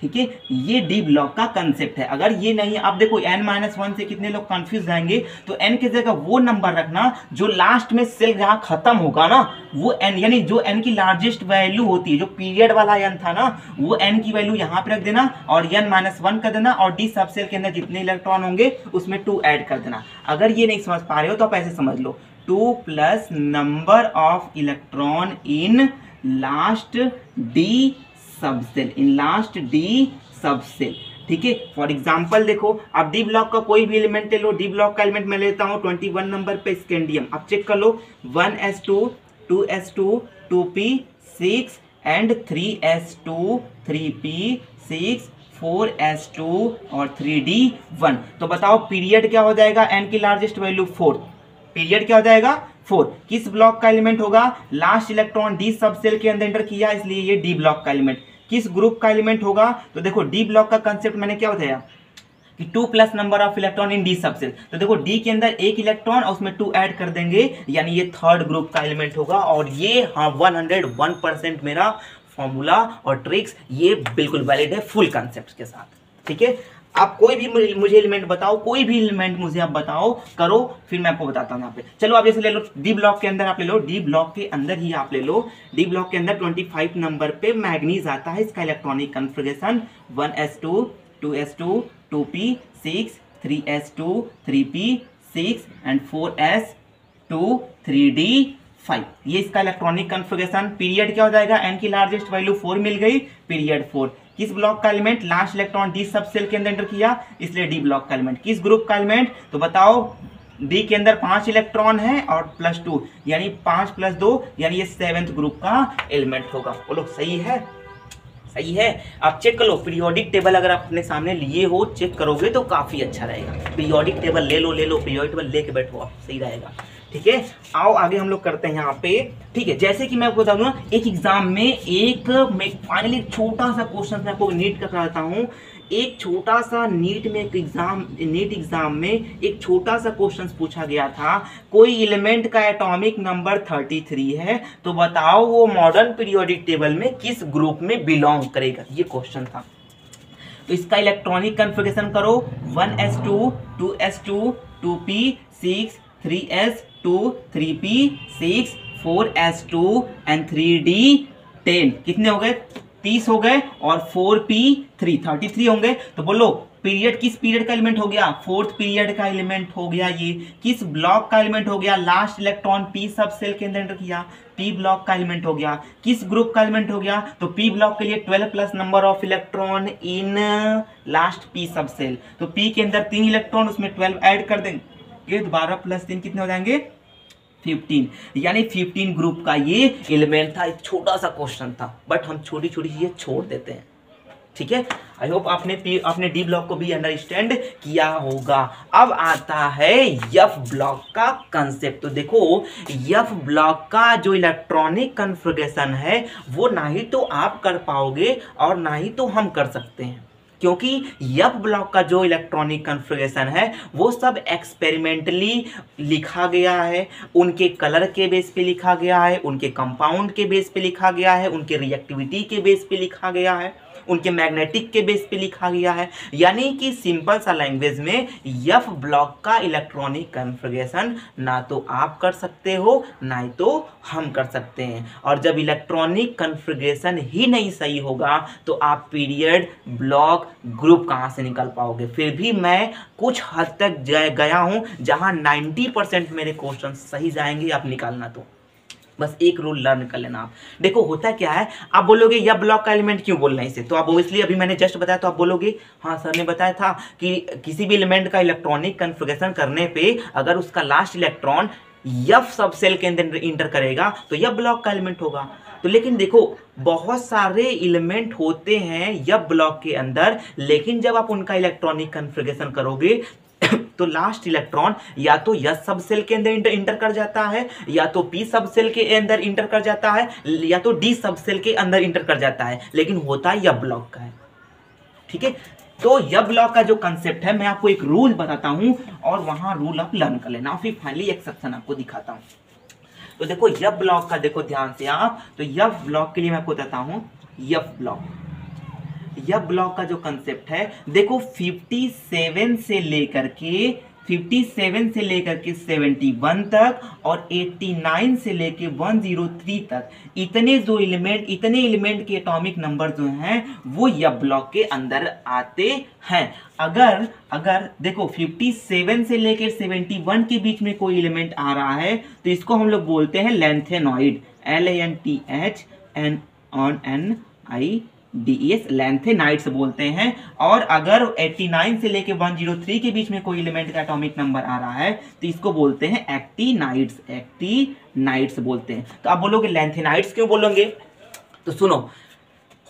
ठीक है। ये डी ब्लॉक का कंसेप्ट है। अगर ये नहीं, आप देखो n-1 से कितने लोग कंफ्यूज जाएंगे, तो n की जगह वो नंबर रखना जो लास्ट में सेल जहां खत्म होगा ना, वो n, यानी जो n की लार्जेस्ट वैल्यू होती है, जो पीरियड वाला n था ना, वो n की वैल्यू यहां पे रख देना और n-1 कर देना, और डी सब सेल के अंदर जितने इलेक्ट्रॉन होंगे उसमें 2 ऐड कर देना। अगर ये नहीं समझ पा रहे हो तो आप ऐसे समझ लो, 2 plus number of electron in last D सब सेल, इन लास्ट डी सब सेल, ठीक है। फॉर एग्जांपल देखो, आप डी ब्लॉक का कोई भी एलिमेंट ले लो, डी ब्लॉक का एलिमेंट मैं लेता हूं 21 नंबर पे स्कैंडियम। अब चेक कर लो 1s2 2s2 2p6 and 3s2 3p6 4s2 और 3d1। तो बताओ पीरियड क्या हो जाएगा, n की लार्जेस्ट वैल्यू 4, पीरियड क्या हो जाएगा 4। किस ब्लॉक का एलिमेंट होगा, लास्ट इलेक्ट्रॉन डी सब सेल के अंदर एंटर किया, इसलिए ये डी ब्लॉक का एलिमेंट। किस ग्रुप का एलिमेंट होगा, तो देखो डी ब्लॉक का कंसेप्ट मैंने क्या बताया कि 2 plus number of electron in D सब सेल, तो देखो डी के अंदर एक इलेक्ट्रॉन और उसमें 2 ऐड कर देंगे, यानी ये थर्ड ग्रुप का एलिमेंट होगा। और ये हाँ 101% मेरा फॉर्मूला और ट्रिक्स ये बिल्कुल वैलिड है फुल कंसेप्ट के साथ, ठीक है। आप कोई भी मुझे एलिमेंट बताओ, कोई भी एलिमेंट मुझे आप बताओ करो, फिर मैं आपको बताता हूँ यहाँ पे। चलो आप जैसे ले लो डी ब्लॉक के अंदर, आप ले लो डी ब्लॉक के अंदर ही आप ले लो, डी ब्लॉक के अंदर 25 नंबर पे मैग्नीज आता है। इसका electronic configuration 1s2 2s2 2p6 3s2 3p6 and 4s2 3d5, ये इसका इलेक्ट्रॉनिक कन्फिगरेशन। पीरियड क्या हो जाएगा, n की लार्जेस्ट वैल्यू 4 मिल गई, पीरियड 4। किस ब्लॉक का एलिमेंट, लास्ट इलेक्ट्रॉन डी सब सेल के अंदर एंटर किया, इसलिए डी ब्लॉक का एलिमेंट। किस ग्रुप का एलिमेंट, तो बताओ डी के अंदर 5 इलेक्ट्रॉन है और प्लस 2, यानी 5 प्लस 2, यानी ये 7th ग्रुप का एलिमेंट होगा। बोलो सही है, सही है। आप चेक कर लो, पीरियोडिक टेबल अगर आप अपने सामने लिए हो, चेक करोगे तो काफी अच्छा रहेगा। पीरियोडिक टेबल ले लो, पीरियोडिक टेबल लेके बैठो आप, सही रहेगा, ठीक है। आओ आगे हम लोग करते हैं यहाँ पे, ठीक है। जैसे कि मैं आपको बता दूं ना, एक एग्जाम में फाइनली एक छोटा सा क्वेश्चन मैं आपको नीट का कराता हूँ। एक छोटा सा नीट एग्जाम में एक छोटा सा क्वेश्चन पूछा गया था, कोई एलिमेंट का एटॉमिक नंबर 33 है, तो बताओ वो मॉडर्न पीरियोडिक टेबल में किस ग्रुप में बिलोंग करेगा, ये क्वेश्चन था। तो इसका इलेक्ट्रॉनिक कन्फिगरेशन करो 1s2 2s2 2p6 3s2 3p6 4s2 and 3d10, कितने हो गए 30 हो गए, और 4p3 33 होंगे। तो बोलो पीरियड किस पीरियड का एलिमेंट हो गया, फोर्थ पीरियड का एलिमेंट हो गया। ये किस ब्लॉक का एलिमेंट हो गया, लास्ट इलेक्ट्रॉन पी सब सेल के अंदर एंटर किया, पी ब्लॉक का एलिमेंट हो गया। किस ग्रुप का एलिमेंट हो गया, तो पी ब्लॉक के लिए 12 plus number of electron in last P सब सेल। तो पी के अंदर 3 इलेक्ट्रॉन, उसमें 12 ऐड कर देंगे, 12 प्लस 3 कितने हो जाएंगे, 15, यानी 15 ग्रुप का ये एलिमेंट था। एक छोटा सा क्वेश्चन था, बट हम छोटी छोटी चीजें छोड़ देते हैं, ठीक है। आई होप आपने डी ब्लॉक को भी अंडरस्टैंड किया होगा। अब आता है एफ ब्लॉक का कंसेप्ट। तो देखो एफ ब्लॉक का जो इलेक्ट्रॉनिक कॉन्फ़िगरेशन है वो ना ही तो आप कर पाओगे और ना ही तो हम कर सकते हैं, क्योंकि एफ ब्लॉक का जो इलेक्ट्रॉनिक कॉन्फ़िगरेशन है वो सब एक्सपेरिमेंटली लिखा गया है, उनके कलर के बेस पे लिखा गया है, उनके कंपाउंड के बेस पे लिखा गया है, उनके रिएक्टिविटी के बेस पे लिखा गया है, उनके मैग्नेटिक के बेस पे लिखा गया है। यानी कि सिंपल सा लैंग्वेज में एफ ब्लॉक का इलेक्ट्रॉनिक कॉन्फ़िगरेशन ना तो आप कर सकते हो ना ही तो हम कर सकते हैं। और जब इलेक्ट्रॉनिक कॉन्फ़िगरेशन ही नहीं सही होगा तो आप पीरियड, ब्लॉक, ग्रुप कहाँ से निकाल पाओगे। फिर भी मैं कुछ हद तक गया हूँ जहाँ 90% मेरे क्वेश्चन सही जाएंगे, आप निकालना तो बस एक रूल लर्न कर लेना। आप देखो होता क्या है, आप बोलोगे यह ब्लॉक का एलिमेंट क्यों बोल रहे हैं इसे, तो आप इसलिए अभी मैंने जस्ट बताया तो आप बोलोगे हाँ सर ने बताया था कि किसी भी एलिमेंट का इलेक्ट्रॉनिक कॉन्फ़िगरेशन करने पे अगर उसका लास्ट इलेक्ट्रॉन एफ सब सेल के अंदर इंटर करेगा तो यह ब्लॉक का एलिमेंट होगा। तो लेकिन देखो बहुत सारे एलिमेंट होते हैं एफ ब्लॉक के अंदर, लेकिन जब आप उनका इलेक्ट्रॉनिक कॉन्फ़िगरेशन करोगे तो लास्ट इलेक्ट्रॉन या तो एस सब सेल के अंदर इंटर कर जाता है, या तो पी सब सेल के अंदर इंटर कर जाता है, या तो डी सब सेल के अंदर इंटर कर जाता है, लेकिन होता है एफ ब्लॉक का है, ठीक है। तो एफ ब्लॉक का जो कंसेप्ट है मैं आपको एक रूल बताता हूं और वहां रूल आप लर्न कर लेना, फिर फाइनली एक्सेप्शन आपको दिखाता हूं। तो देखो एफ ब्लॉक का देखो ध्यान से आप, तो एफ ब्लॉक के लिए मैं आपको बताता हूं एफ ब्लॉक का जो कंसेप्ट है देखो 57 से लेकर के 71 तक और 89 से लेके 103 तक इतने एलिमेंट के एटॉमिक नंबर जो हैं वो एफ ब्लॉक के अंदर आते हैं। अगर देखो 57 से लेकर 71 के बीच में कोई एलिमेंट आ रहा है तो इसको हम लोग बोलते हैं लैंथेनॉइड, LANTHNOIDES, लैंथेनाइड्स बोलते हैं। और अगर 89 से लेके 103 के बीच में कोई एलिमेंट का एटॉमिक नंबर आ रहा है तो इसको बोलते हैं एक्टिनाइड्स बोलते हैं। तो आप बोलोगे लैंथेनाइड्स क्यों बोलोगे, तो सुनो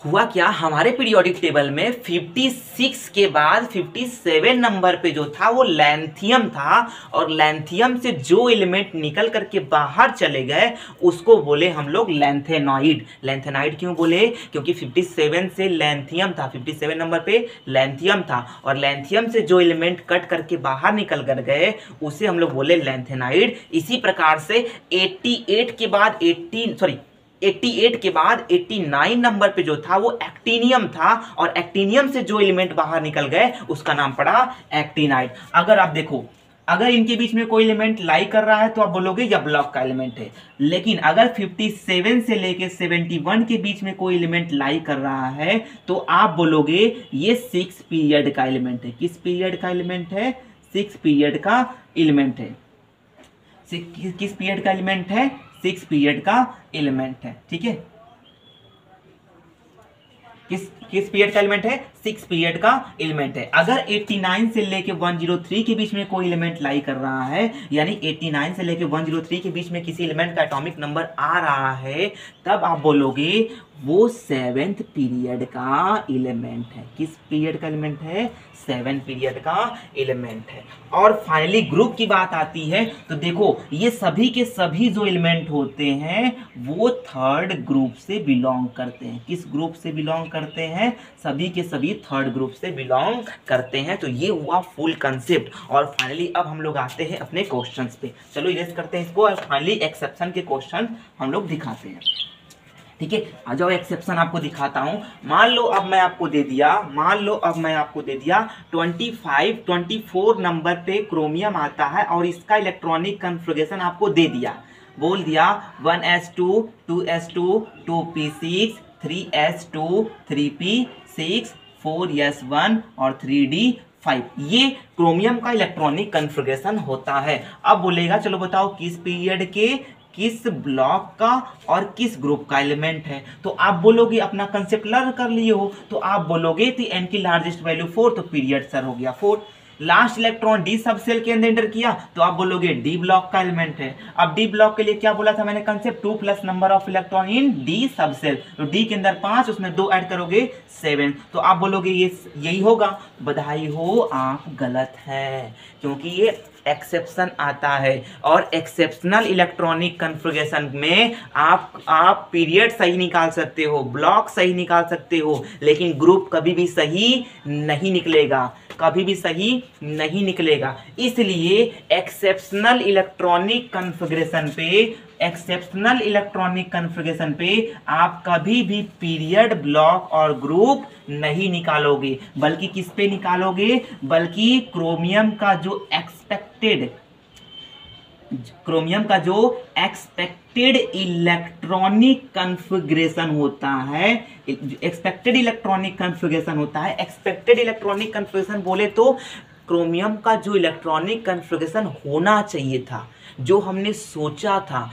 हुआ क्या, हमारे पीरियोडिक टेबल में 56 के बाद 57 नंबर पे जो था वो लैंथियम था, और लैंथियम से जो एलिमेंट निकल करके बाहर चले गए उसको बोले हम लोग लैंथेनाइड क्यों बोले, क्योंकि 57 से लैंथियम था, 57 नंबर पे लैंथियम था, और लैंथियम से जो एलिमेंट कट करके बाहर निकल कर गए उसे हम लोग बोले लैंथेनाइड। इसी प्रकार से 88 के बाद 89 नंबर पे जो था वो एक्टिनियम था, और एक्टिनियम से जो एलिमेंट बाहर निकल गए उसका नाम पड़ा एक्टिनाइड। अगर आप देखो अगर इनके बीच में कोई एलिमेंट लाई कर रहा है तो आप बोलोगे यह ब्लॉक का एलिमेंट है, लेकिन अगर 57 से लेके 71 के बीच में कोई एलिमेंट लाई कर रहा है तो आप बोलोगे ये 6 पीरियड का एलिमेंट है। किस पीरियड का एलिमेंट है, 6 पीरियड का एलिमेंट है। किस पीरियड का एलिमेंट है, 6 पीरियड का एलिमेंट है, ठीक है। किस पीरियड का एलिमेंट है, 6 पीरियड का एलिमेंट है। अगर 89 से लेके 103 के बीच में कोई एलिमेंट लाई कर रहा है, यानी 89 से लेके 103 के बीच में किसी एलिमेंट का एटॉमिक नंबर आ रहा है, तब आप बोलोगे वो 7th पीरियड का एलिमेंट है। किस पीरियड का एलिमेंट है, 7th पीरियड का एलिमेंट है। और फाइनली ग्रुप की बात आती है तो देखो ये सभी के सभी जो एलिमेंट होते हैं वो 3rd ग्रुप से बिलोंग करते हैं। किस ग्रुप से बिलोंग करते हैं, सभी के सभी 3rd ग्रुप से बिलोंग करते हैं। तो ये हुआ फुल कंसेप्ट। और फाइनली अब हम लोग आते हैं अपने क्वेश्चंस पे। चलो इरेज करते हैं इसको और फाइनली एक्सेप्शन के क्वेश्चन हम लोग दिखाते हैं, ठीक है। आ जाओ एक्सेप्शन आपको दिखाता हूं। मान लो अब मैं आपको दे दिया 24 नंबर पे क्रोमियम आता है और इसका इलेक्ट्रॉनिक कॉन्फ़िगरेशन आपको दे दिया, बोल दिया 1s2 2s2 2p6 3s2 3p6 4s1 और 3d5। ये क्रोमियम का इलेक्ट्रॉनिक कन्फिगरेशन होता है। अब बोलेगा चलो बताओ किस पीरियड के किस ब्लॉक का और किस ग्रुप का एलिमेंट है। तो आप बोलोगे, अपना कंसेप्ट लर्न कर लिए हो, तो आप बोलोगे कि n की लार्जेस्ट वैल्यू 4, तो पीरियड सर हो गया 4। लास्ट इलेक्ट्रॉन डी सब सेल के अंदर एंटर किया, तो आप बोलोगे डी ब्लॉक का एलिमेंट है। अब डी ब्लॉक के लिए क्या बोला था मैंने concept, 2 plus number of electron in D सब सेल, तो डी के अंदर 5, उसमें 2 ऐड करोगे 7, तो आप बोलोगे ये यही होगा। बधाई हो, आप गलत है, क्योंकि ये एक्सेप्शन आता है, और एक्सेप्शनल इलेक्ट्रॉनिक कन्फिगरेशन में आप पीरियड सही निकाल सकते हो, ब्लॉक सही निकाल सकते हो, लेकिन ग्रुप कभी भी सही नहीं निकलेगा, कभी भी सही नहीं निकलेगा। इसलिए एक्सेप्शनल इलेक्ट्रॉनिक कन्फिगरेशन पे आप कभी भी पीरियड, ब्लॉक और ग्रुप नहीं निकालोगे, बल्कि किस पे निकालोगे, बल्कि क्रोमियम का जो एक्सपेक्टेड इलेक्ट्रॉनिक कन्फिगरेशन होता है, एक्सपेक्टेड इलेक्ट्रॉनिक कन्फिगरेशन बोले तो क्रोमियम का जो इलेक्ट्रॉनिक कन्फिगरेशन होना चाहिए था, जो हमने सोचा था,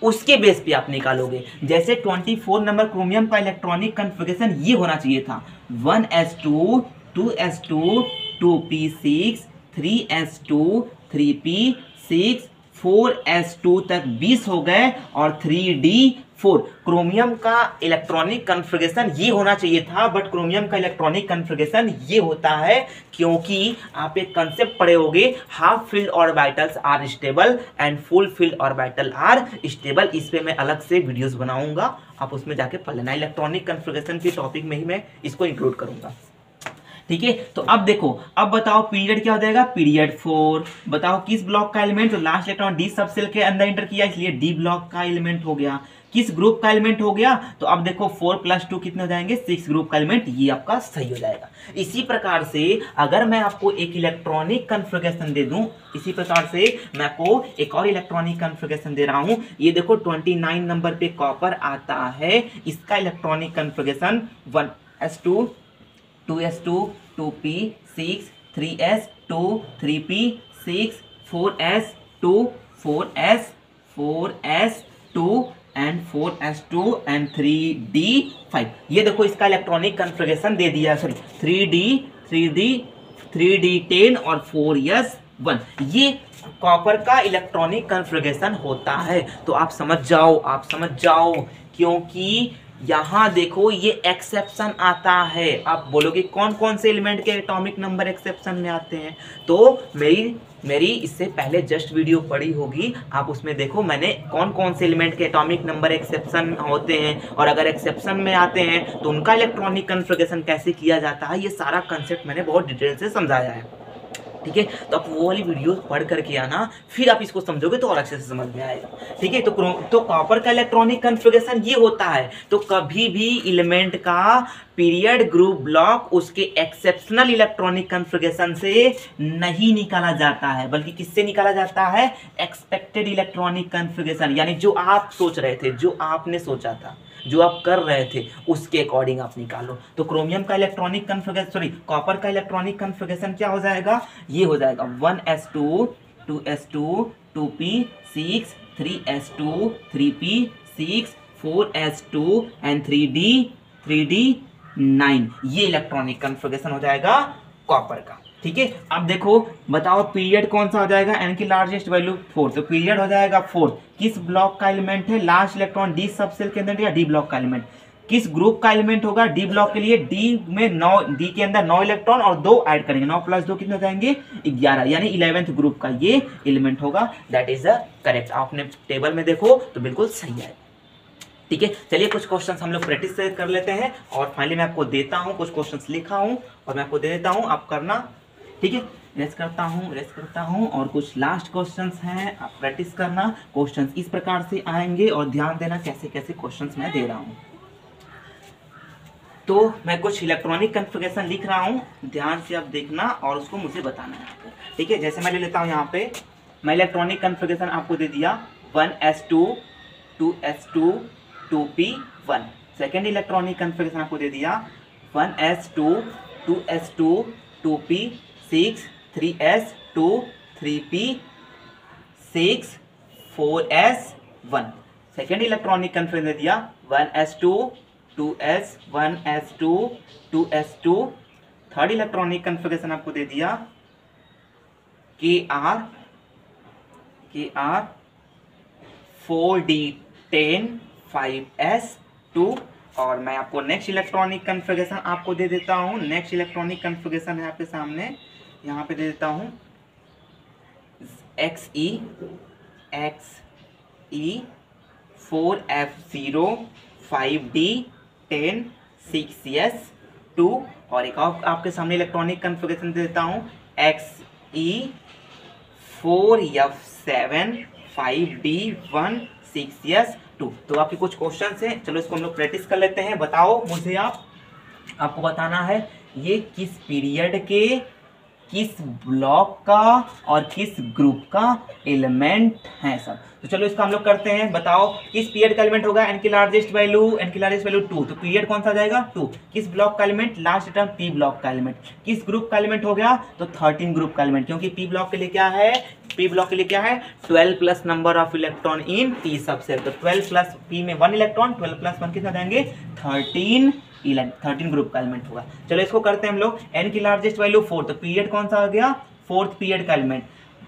उसके बेस पे आप निकालोगे। जैसे 24 नंबर क्रोमियम का इलेक्ट्रॉनिक कन्फिगरेशन ये होना चाहिए था, 1s2 2s2 2p6 3s2 3p6 4s2 तक 20 हो गए, और 3d4। क्रोमियम का इलेक्ट्रॉनिक कन्फिगरेशन ये होना चाहिए था, बट क्रोमियम का इलेक्ट्रॉनिक कन्फिगरेशन ये होता है क्योंकि आप एक कंसेप्ट पढ़े होगे, half filled orbitals are stable and full filled orbital are stable. इस पे मैं अलग से वीडियोस बनाऊंगा, आप उसमें जाके पढ़ लेना। इलेक्ट्रॉनिक कन्फिगरेशन के टॉपिक में ही मैं इसको इंक्लूड करूंगा, ठीक है। तो अब देखो, अब बताओ पीरियड क्या हो जाएगा, पीरियड 4। बताओ किस ब्लॉक का एलिमेंट, तो लास्ट इलेक्ट्रॉन डी सब सेल के अंदर एंटर किया, इसलिए डी ब्लॉक का एलिमेंट हो गया। किस ग्रुप का एलिमेंट हो गया, तो अब देखो 4 + 2 कितने हो जाएंगे, 6 ग्रुप का एलिमेंट, ये आपका सही हो जाएगा। इसी प्रकार से अगर मैं आपको एक इलेक्ट्रॉनिक कन्फिगरेशन दे दूं, इसी प्रकार से मैं आपको एक और इलेक्ट्रॉनिक कन्फिगरेशन दे रहा हूं, ये देखो 29 नंबर पे कॉपर आता है, इसका electronic configuration 1s2 2s2 2p6 3s2 3p6 4s2 4s2 and 4s2 and 3d5। ये देखो इसका इलेक्ट्रॉनिक कन्फिगरेशन दे दिया, सॉरी 3d10 और 4s1। ये कॉपर का इलेक्ट्रॉनिक कन्फिगरेशन होता है। तो आप समझ जाओ क्योंकि यहां देखो ये एक्सेप्शन आता है। आप बोलोगे कौन कौन से एलिमेंट के एटॉमिक नंबर एक्सेप्शन में आते हैं, तो मेरी इससे पहले जस्ट वीडियो पड़ी होगी, आप उसमें देखो मैंने कौन कौन से एलिमेंट के एटॉमिक नंबर एक्सेप्शन होते हैं, और अगर एक्सेप्शन में आते हैं तो उनका इलेक्ट्रॉनिक कन्फिगरेशन कैसे किया जाता है, ये सारा कंसेप्ट मैंने बहुत डिटेल से समझाया है, ठीक है। तो आप वो वाली वीडियो पढ़ करके आना, फिर आप इसको समझोगे तो और अच्छे से समझ में आएगा, ठीक है। तो कॉपर का इलेक्ट्रॉनिक कन्फिगरेशन ये होता है। तो कभी भी एलिमेंट का पीरियड, ग्रुप, ब्लॉक उसके एक्सेप्शनल इलेक्ट्रॉनिक कन्फिगरेशन से नहीं निकाला जाता है, बल्कि किससे निकाला जाता है, एक्सपेक्टेड इलेक्ट्रॉनिक कन्फिगरेशन, यानी जो आप सोच रहे थे, जो आपने सोचा था, जो आप कर रहे थे, उसके अकॉर्डिंग आप निकालो। तो क्रोमियम का इलेक्ट्रॉनिक कन्फिगरेशन, सॉरी कॉपर का इलेक्ट्रॉनिक कन्फिगरेशन क्या हो जाएगा, ये हो जाएगा 1s2 2s2 2p6 3s2 3p6 4s2 and 3d9। ये इलेक्ट्रॉनिक कन्फिगरेशन हो जाएगा कॉपर का, ठीक है। अब देखो बताओ पीरियड कौन सा हो जाएगा, एन की लार्जेस्ट वैल्यू 4, तो पीरियड हो जाएगा 4। किस ब्लॉक का एलिमेंट है, लास्ट इलेक्ट्रॉन डी सब सेल के अंदर या डी ब्लॉक का एलिमेंट। किस ग्रुप का एलिमेंट होगा, डी ब्लॉक के लिए, डी में 9, डी के अंदर 9 इलेक्ट्रॉन और 2 ऐड करेंगे, 9 + 2 कितने हो जाएंगे 11, यानी 11th ग्रुप का ये एलिमेंट होगा। That is the correct. आपने टेबल में देखो तो बिल्कुल सही है, ठीक है। चलिए कुछ क्वेश्चंस हम लोग प्रैक्टिस से कर लेते हैं, और फाइनली मैं आपको देता हूं, कुछ क्वेश्चंस लिखा हूं और मैं आपको दे देता हूं, आप करना, ठीक है। रेस्ट करता हूं और कुछ लास्ट क्वेश्चंस हैं, आप प्रैक्टिस करना। क्वेश्चंस इस प्रकार से आएंगे और ध्यान देना कैसे कैसे क्वेश्चंस मैं दे रहा हूं। तो मैं कुछ इलेक्ट्रॉनिक कन्फिगरेशन लिख रहा हूं, ध्यान से आप देखना और उसको मुझे बताना है, ठीक है। जैसे मैं ले लेता हूं, यहाँ पे मैं इलेक्ट्रॉनिक कन्फिगरेशन आपको दे दिया 1s2 2s2 2p1। Second electronic configuration आपको दे दिया 1s2 2s2 2p 6 3s 2 3p 6 4s 1। Second electronic configuration दिया 1s2 2s 1s2 2s2। Third electronic configuration आपको दे दिया kr 4d10 5s2। और मैं आपको नेक्स्ट इलेक्ट्रॉनिक कन्फिगरेशन आपको दे देता हूँ। नेक्स्ट इलेक्ट्रॉनिक कन्फिगरेशन है आपके सामने, यहाँ पे दे देता हूँ xe 4f0 5d10 6s2। और एक और आपके सामने इलेक्ट्रॉनिक कन्फिगरेशन दे देता हूँ xe 4f7 5d1 6s2। तो आपके कुछ क्वेश्चन हैं, चलो इसको हम लोग प्रैक्टिस कर लेते हैं। बताओ मुझे, आपको बताना है ये किस पीरियड के, किस ब्लॉक का और किस ग्रुप का एलिमेंट है सब। तो चलो इसका हम लोग करते हैं। बताओ किस पीरियड का एलिमेंट होगा n की लार्जेस्ट वैल्यू 2, तो पीरियड कौन सा आ जाएगा 2। किस ब्लॉक का element, last term p block का एलिमेंट। किस ग्रुप का एलिमेंट हो गया, तो 13 ग्रुप का एलिमेंट, क्योंकि p ब्लॉक के लिए क्या है, p ब्लॉक के लिए क्या है 12 plus number of electron in p subset. तो 12 प्लस p में 1 इलेक्ट्रॉन, 12 प्लस 1 कितना जाएंगे 13 ग्रुप का एलिमेंट होगा। चलो इसको करते हैं हम लोग। n की लार्जेस्ट वैल्यू 4, तो पीरियड कौन सा आ गया, फोर्थ पीरियड का एलिमेंट।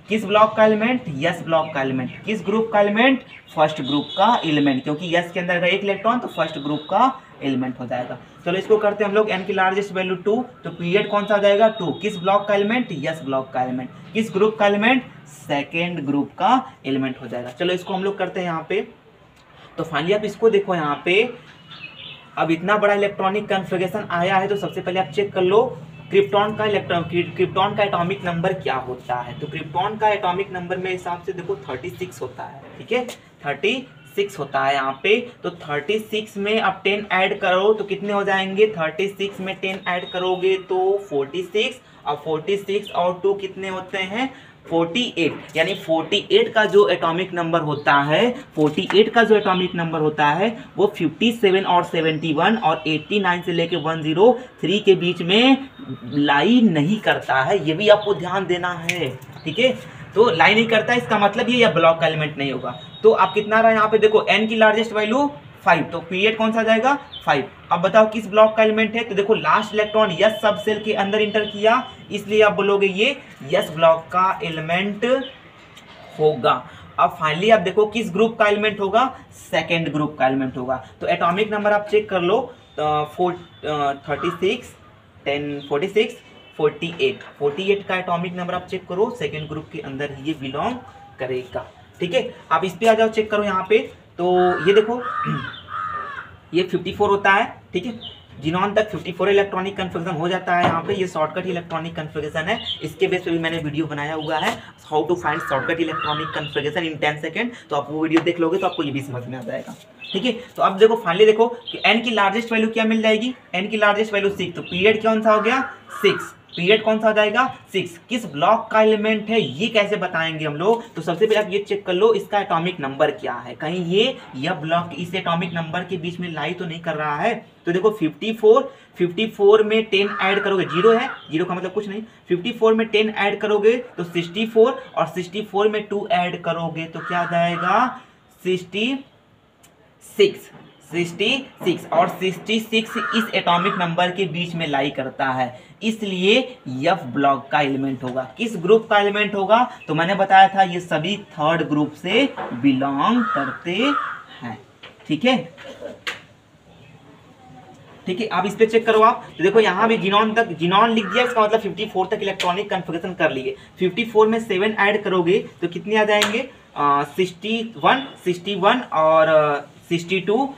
किस ब्लॉक का एलिमेंट, यस ब्लॉक का एलिमेंट। किस ग्रुप का एलिमेंट, फर्स्ट ग्रुप का एलिमेंट, क्योंकि यस के अंदर अगर 1 इलेक्ट्रॉन तो फर्स्ट ग्रुप का एलिमेंट हो जाएगा। चलो इसको करते हैं हम लोग। n की लार्जेस्ट वैल्यू 2, तो पीरियड कौन सा आ जाएगा 2। किस ब्लॉक का एलिमेंट, यस ब्लॉक का एलिमेंट। किस ग्रुप का एलिमेंट, सेकेंड ग्रुप का एलिमेंट हो जाएगा। चलो इसको हम लोग करते हैं यहाँ पे। तो फाइनली आप इसको देखो यहाँ पे, अब इतना बड़ा इलेक्ट्रॉनिक कन्फिगरेशन आया है, तो सबसे पहले आप चेक कर लो क्रिप्टॉन का क्रिप्टॉन का एटॉमिक नंबर क्या होता है। तो क्रिप्टॉन का एटॉमिक नंबर में हिसाब से देखो 36 होता है, ठीक है 36 होता है यहाँ पे। तो 36 में आप 10 ऐड करो तो कितने हो जाएंगे, 36 में 10 ऐड करोगे तो 46, और 46 और 2 कितने होते हैं 48। यानी 48 का जो एटॉमिक नंबर होता है, 48 का जो एटॉमिक नंबर होता है वो 57 और 71 और 89 से लेके 103 के बीच में लाई नहीं करता है। ये भी आपको ध्यान देना है, ठीक है। तो लाई नहीं करता है इसका मतलब ये या ब्लॉक का एलिमेंट नहीं होगा। तो आप कितना रहा यहाँ पे देखो, n की लार्जेस्ट वैल्यू 5, तो पीरियड कौन सा जाएगा 5। अब बताओ किस ब्लॉक का एलिमेंट है, तो देखो लास्ट इलेक्ट्रॉन यस सब सेल के अंदर इंटर किया, इसलिए आप बोलोगे ये यस ब्लॉक का एलिमेंट होगा। अब फाइनली आप देखो किस ग्रुप का एलिमेंट होगा, सेकेंड ग्रुप का एलिमेंट होगा। तो एटॉमिक नंबर आप चेक कर लो, 36 10 46 48 का एटॉमिक नंबर आप चेक करो, सेकेंड ग्रुप के अंदर ये बिलोंग करेगा, ठीक है। आप इस पे आ जाओ, चेक करो यहाँ पे। तो ये देखो ये 54 होता है, ठीक है। जिनॉन तक 54 इलेक्ट्रॉनिक कन्फिगरेशन हो जाता है यहाँ पे। ये शॉर्टकट इलेक्ट्रॉनिक कन्फिगरेशन है, इसके बेस पे भी मैंने वीडियो बनाया हुआ है, how to find shortcut electronic configuration in 10 second. तो आप वो वीडियो देख लोगे तो आपको ये भी समझ में आ जाएगा, ठीक है। तो अब देखो फाइनली देखो कि n की लार्जेस्ट वैल्यू क्या मिल जाएगी, n की लार्जेस्ट वैल्यू 6, तो पीरियड कौन सा हो गया 6, पीरियड कौन सा हो जाएगा 6। किस ब्लॉक का एलिमेंट है ये कैसे बताएंगे हम लोग, तो सबसे पहले आप ये चेक कर लो इसका एटॉमिक नंबर क्या है, कहीं ये यह ब्लॉक इस एटॉमिक नंबर के बीच में लाई तो नहीं कर रहा है। तो देखो 54 में 10 ऐड करोगे, 0 है, 0 का मतलब कुछ नहीं, 54 में 10 ऐड करोगे तो 64, और 64 में 2 ऐड करोगे तो क्या आ जाएगा 66, और 66 इस एटॉमिक नंबर के बीच में लाई करता है, इसलिए एफ ब्लॉक का एलिमेंट होगा। किस ग्रुप का एलिमेंट होगा, तो मैंने बताया था ये सभी थर्ड ग्रुप से बिलोंग करते हैं, ठीक है, ठीक है। अब इस पे चेक करो आप, तो देखो यहाँ भी जिनॉन लिख दिया, इसका मतलब 54 तक इलेक्ट्रॉनिक कन्फिगरेशन कर लिए। 54 में 7 ऐड करोगे तो कितने आ जाएंगे 61 और 62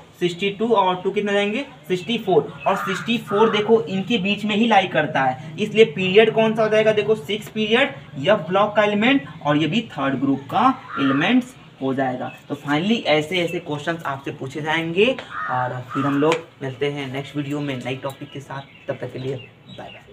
और 2 कितने जाएंगे 64, और 64 देखो इनके बीच में ही लाई करता है, इसलिए पीरियड कौन सा हो जाएगा, देखो 6 पीरियड एफ ब्लॉक का एलिमेंट, और ये भी थर्ड ग्रुप का एलिमेंट्स हो जाएगा। तो फाइनली ऐसे क्वेश्चंस आपसे पूछे जाएंगे, और फिर हम लोग मिलते हैं नेक्स्ट वीडियो में नई टॉपिक के साथ। तब तक के लिए बाय बाय।